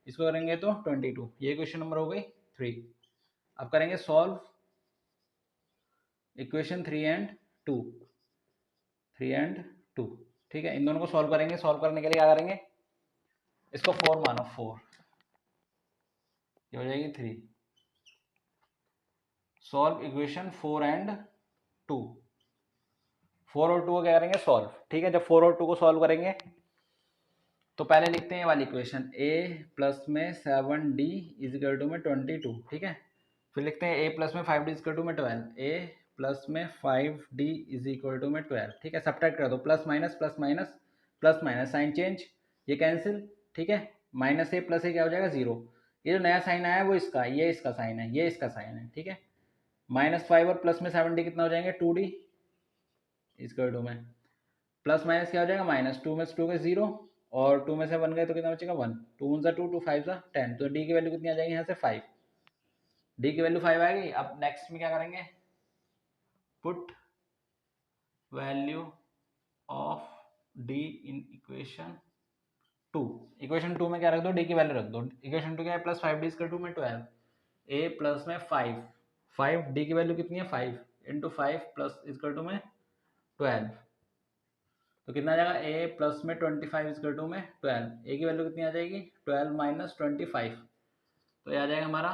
इसको करेंगे तो 22। ये क्वेश्चन नंबर हो गई 3। अब करेंगे सॉल्व इक्वेशन 3 एंड 2। ठीक है, इन दोनों को सॉल्व करेंगे। सॉल्व करने के लिए क्या करेंगे? इसको 4 मानो। 4 ये हो जाएगी 3। Solve equation 4 and 2। 4 और 2 को क्या करेंगे? सॉल्व। ठीक है, जब 4 और 2 को सॉल्व करेंगे तो पहले लिखते हैं ये वाली इक्वेशन। A प्लस में 7D इजिकल टू में 22। ठीक है, फिर लिखते हैं A प्लस में 5D इजिकल टू में 12। A प्लस में 5D इज इक्वल टू में 12। ठीक है, सब्ट्रैक्ट कर दो। Plus minus plus minus plus minus, sign change, ये कैंसिल। ठीक है, माइनस A प्लस A क्या हो जाएगा? 0। ये जो नया साइन आया है वो इसका, ये इसका साइन है, ये इसका साइन है। ठीक है, -5 और प्लस में 7D कितना हो जाएंगे? 2D इजिकल टू में प्लस माइनस क्या हो जाएगा? माइनस। 2 में से 2 के 0 और 2 में से 1 गए तो कितना बचेगा? 1। 2 × 2 2 5 10। तो D की वैल्यू कितनी आ जाएगी यहाँ से? 5। D की वैल्यू 5 आएगी। अब नेक्स्ट में क्या करेंगे? Put value of D in equation 2। Equation 2 में क्या रख दो? D की वैल्यू रख दो। इक्वेशन 2 क्या है? प्लस 5D इसका 2 में 12। A प्लस में 5 D की वैल्यू कितनी है? 5 इंटू 5 प्लस इसका 2 में 12। तो कितना आ जाएगा? A प्लस में 25 इसका 2 में 12। A की वैल्यू कितनी आ जाएगी? 12 माइनस 25। तो ये आ जाएगा हमारा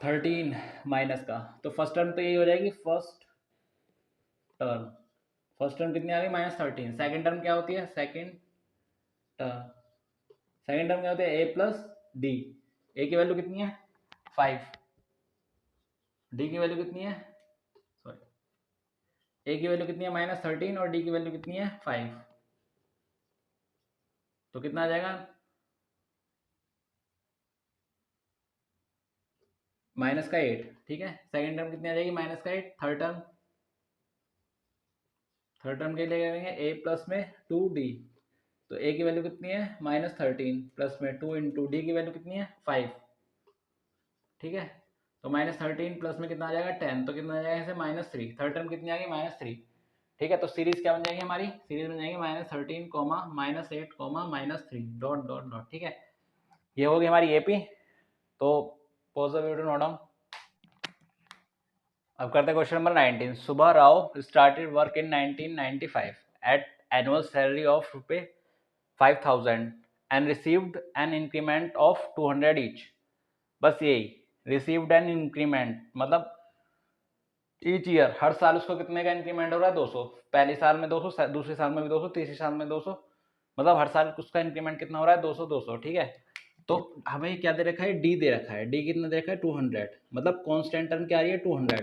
13 माइनस का। तो फर्स्ट टर्म तो यही हो जाएगी। फर्स्ट टर्म कितनी आ गई? -13। सेकंड टर्म क्या होती है? सेकंड टर्म सेकेंड टर्म क्या होता है, ए प्लस डी। ए की वैल्यू कितनी है 5, डी की वैल्यू कितनी है, सॉरी, ए की वैल्यू कितनी है -13 और डी की वैल्यू कितनी है 5, तो कितना आ जाएगा -8। ठीक है, सेकेंड टर्म कितनी आ जाएगी -8। थर्ड टर्म के लिए करेंगे ए प्लस में 2d, तो ए की वैल्यू कितनी है -13 प्लस में 2 इंटू डी की वैल्यू कितनी है 5। ठीक है, तो -13 प्लस में कितना आ जाएगा 10, तो कितना आ जाएगा ऐसे -3। थर्ड टर्म कितनी आ गई -3। ठीक है, तो सीरीज क्या बन जाएगी हमारी, सीरीज बन जाएगी -13 -8 -3 डॉट डॉट डॉट। ठीक है, ये होगी हमारी एपी। तो pause the video, note down. अब करते हैं question number 19। Subba Rao started work in 1995 at annual salary of ₹5,000 and received an increment of 200 each. बस यही, रिसीव्ड एन इंक्रीमेंट मतलब ईच ईयर, हर साल उसको कितने का इंक्रीमेंट हो रहा है 200। पहले साल में 200, दूसरे साल में भी 200, तीसरे साल में 200, मतलब हर साल उसका इंक्रीमेंट कितना हो रहा है 200 200। ठीक है, तो हमें क्या दे रखा है, डी दे रखा है। डी कितना दे रखा है 200, मतलब कांस्टेंट टर्म क्या आ रही है 200।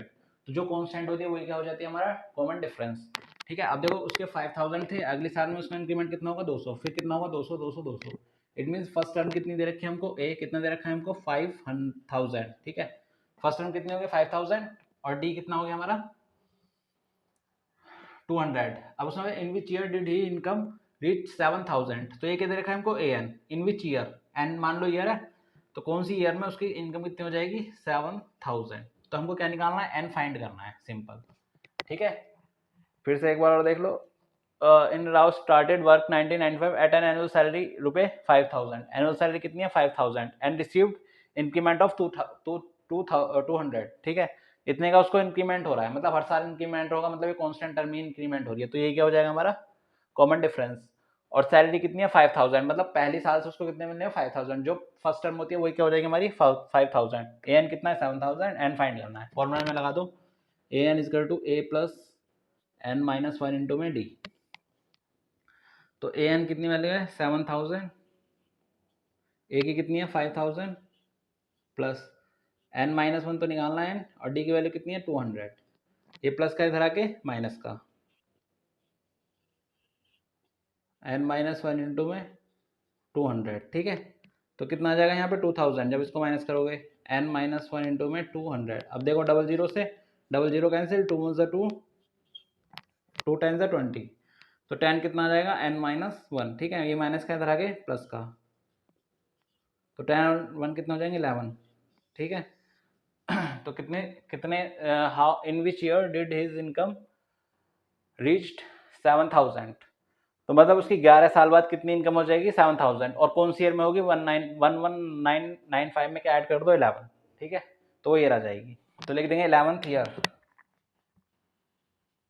तो जो कांस्टेंट होती है वही क्या हो जाती है हमारा कॉमन डिफरेंस। ठीक है, अब देखो उसके 5000 थे, अगले साल में उसका इंक्रीमेंट कितना होगा 200, फिर कितना होगा 200 200 200। इट मीन फर्स्ट टर्म कितनी दे रखी है हमको, ए कितना दे रखा है हमको 5000। ठीक है, फर्स्ट टर्म कितने हो गए 5000 और डी कितना हो गया हमारा 200। अब उसमें in which year did he income reach 7000, तो ये क्या दे रखा है हमको a n, in which year, n मान लो ईयर है, तो कौन सी ईयर में उसकी इनकम कितनी हो जाएगी 7000। तो हमको क्या निकालना है, एन फाइंड करना है, सिंपल। ठीक है, फिर से एक बार और देख लो। In Rao started work 1995 at an annual salary ₹5000। Annual salary कितनी है 5000 एंड रिसीव्ड इंक्रीमेंट ऑफ 200। ठीक है, इतने का उसको इंक्रीमेंट हो रहा है, मतलब हर साल इंक्रीमेंट होगा, मतलब ये कांस्टेंट टर्म ही इंक्रीमेंट हो रही है, तो ये क्या हो जाएगा हमारा कॉमन डिफरेंस। और सैलरी कितनी है 5000, मतलब पहली साल से उसको कितने मिलने हैं 5000, जो फर्स्ट टर्म होती है वही क्या हो जाएगी हमारी 5000। ए एन कितना है 7000, एन फाइंड करना है, फॉर्मूला में लगा दो, a n equal to A plus n -1 into में डी। तो ए एन कितनी वैल्यू है 7000, ए की कितनी है 5000 प्लस एन -1 तो निकालना है, और डी की वैल्यू कितनी है 200। ये प्लस का इधर आके माइनस का, एन -1 इंटू में 200। ठीक है, तो कितना आ जाएगा यहाँ पे 2000, जब इसको माइनस करोगे एन -1 इंटू में 200। अब देखो डबल जीरो से डबल जीरो कैंसिल, 2 1 2, 2 10 20, तो 10 कितना आ जाएगा n-1। ठीक है, ये माइनस का इधर आगे प्लस का, तो 10 और 1 कितना हो जाएंगे 11। ठीक है, तो कितने कितने how in which year did his income reached 7000, तो मतलब उसकी 11 साल बाद कितनी इनकम हो जाएगी 7000, और कौन सी ईयर में होगी 1995 में क्या ऐड कर दो 11। ठीक है, तो वो ईयर आ जाएगी, तो लिख देंगे 11th ईयर।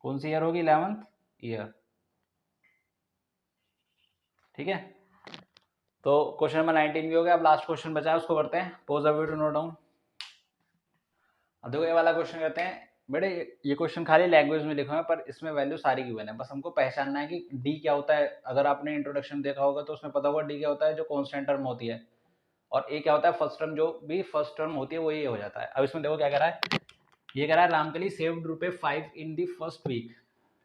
कौन सी ईयर होगी 11th ईयर। ठीक है, तो क्वेश्चन नंबर 19 भी हो गया। अब लास्ट क्वेश्चन बचा है, उसको करते हैं, pose the video, note down. अब देखो ये वाला क्वेश्चन करते हैं बेटे, ये क्वेश्चन खाली लैंग्वेज में लिखा है, पर इसमें वैल्यू सारी गिवन है, बस हमको पहचानना है कि डी क्या होता है। अगर आपने इंट्रोडक्शन देखा होगा तो उसमें पता होगा डी क्या होता है, जो कांस्टेंट टर्म होती है, और ए क्या होता है फर्स्ट टर्म, जो भी फर्स्ट टर्म होती है वो ये हो जाता है। अब इसमें देखो क्या कह रहा है, ये कह रहा है Ramkali saved ₹5 in the first week.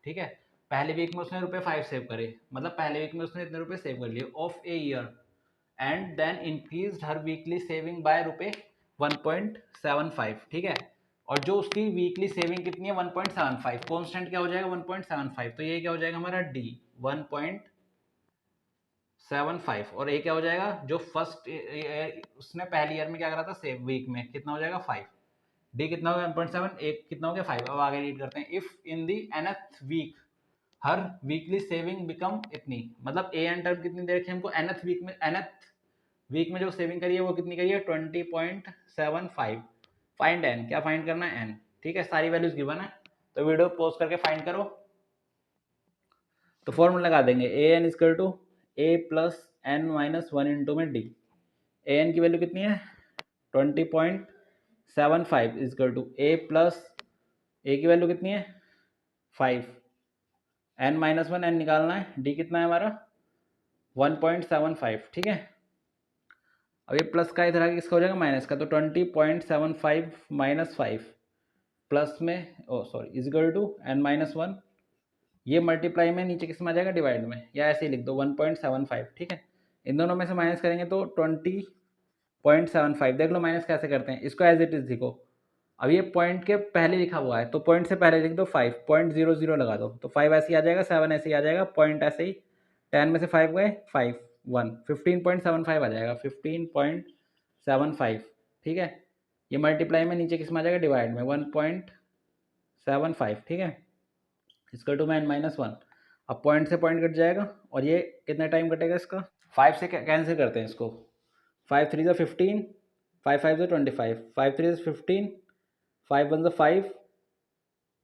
ठीक है, पहले वीक में उसने ₹5 सेव करे, मतलब पहले वीक में उसने इतने रुपए सेव कर लिए of a year, and then increase her weekly saving by ₹1.75। ठीक है, और जो उसकी वीकली सेविंग कितनी है 1.75, कांस्टेंट क्या हो जाएगा 1.75, तो ये क्या हो जाएगा हमारा डी 1.75, और ये क्या हो जाएगा जो फर्स्ट उसने पहले ईयर में क्या करा था सेव वीक में, कितना हो जाएगा 5। डी कितना हो गया 1.7, एक कितना हो गया 5। अब आगे रीड करते हैं, if in the nth week her weekly saving become इतनी, मतलब ए एन टर्म कितनी दे रखी है हमको nth वीक में, nth वीक में जो सेविंग करी है वो कितनी करी है 20.75। फाइंड एन, क्या फाइंड करना है एन। ठीक है, सारी वैल्यूज गिवन है, तो वीडियो पॉज करके फाइंड करो। तो फॉर्मूला लगा देंगे, a n equal to A plus n -1 into में डी। ए एन की वैल्यू कितनी है 20.75 equal to A plus a की वैल्यू कितनी है 5, एन -1 एन निकालना है, डी कितना है हमारा 1.75। ठीक है, अब ये प्लस का इधर आके किसका हो जाएगा माइनस का, तो 20.75 माइनस 5 प्लस में इजगल टू n माइनस 1, ये मल्टीप्लाई में नीचे किस में आ जाएगा डिवाइड में, या ऐसे ही लिख दो 1.75, ठीक है। इन दोनों में से माइनस करेंगे तो 20.75, देख लो माइनस कैसे करते हैं, इसको एज इट इज लिखो। अब ये पॉइंट के पहले लिखा हुआ है तो पॉइंट से पहले लिख दो 5.00 लगा दो, तो 5 ऐसे ही आ जाएगा, 7 ऐसे ही आ जाएगा, पॉइंट ऐसे ही 10 में से 5 गए 5 1 15.75 आ जाएगा, 15.75, ठीक है। ये मल्टीप्लाई में नीचे किस में आ जाएगा डिवाइड में 1.75, ठीक है। इसका टू में n माइनस 1, अब पॉइंट से पॉइंट कट जाएगा और ये कितना टाइम कटेगा इसका, 5 से कैंसिल करते हैं इसको, 5 3 15, 5 5 25, 5 3 15, 5 1 5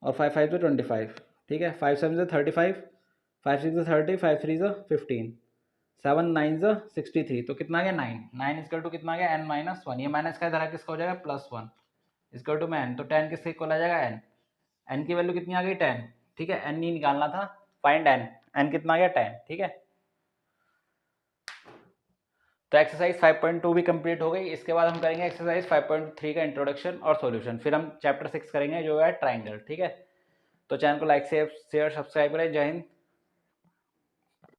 और 5 5 25, ठीक है। 5 7 35, 5 6 30, 5 3 15, 7 9 63, तो कितना आ गया 9, 9 इसका टू कितना आ गया n माइनस 1, ये माइनस का इधर किसका हो जाएगा +1, इसका टू में n, तो 10 किसके इक्वल आ जाएगा n, n की वैल्यू कितनी आ गई 10, ठीक है। n नहीं निकालना था, फाइंड n, n कितना आ गया 10, ठीक है। तो एक्सरसाइज 5.2 भी कंप्लीट हो गई। इसके बाद हम करेंगे एक्सरसाइज 5.3 का इंट्रोडक्शन और सॉल्यूशन, फिर हम चैप्टर 6 करेंगे जो है ट्राइंगल, ठीक है। तो चैनल को लाइक शेयर सब्सक्राइब करें। जय हिंद।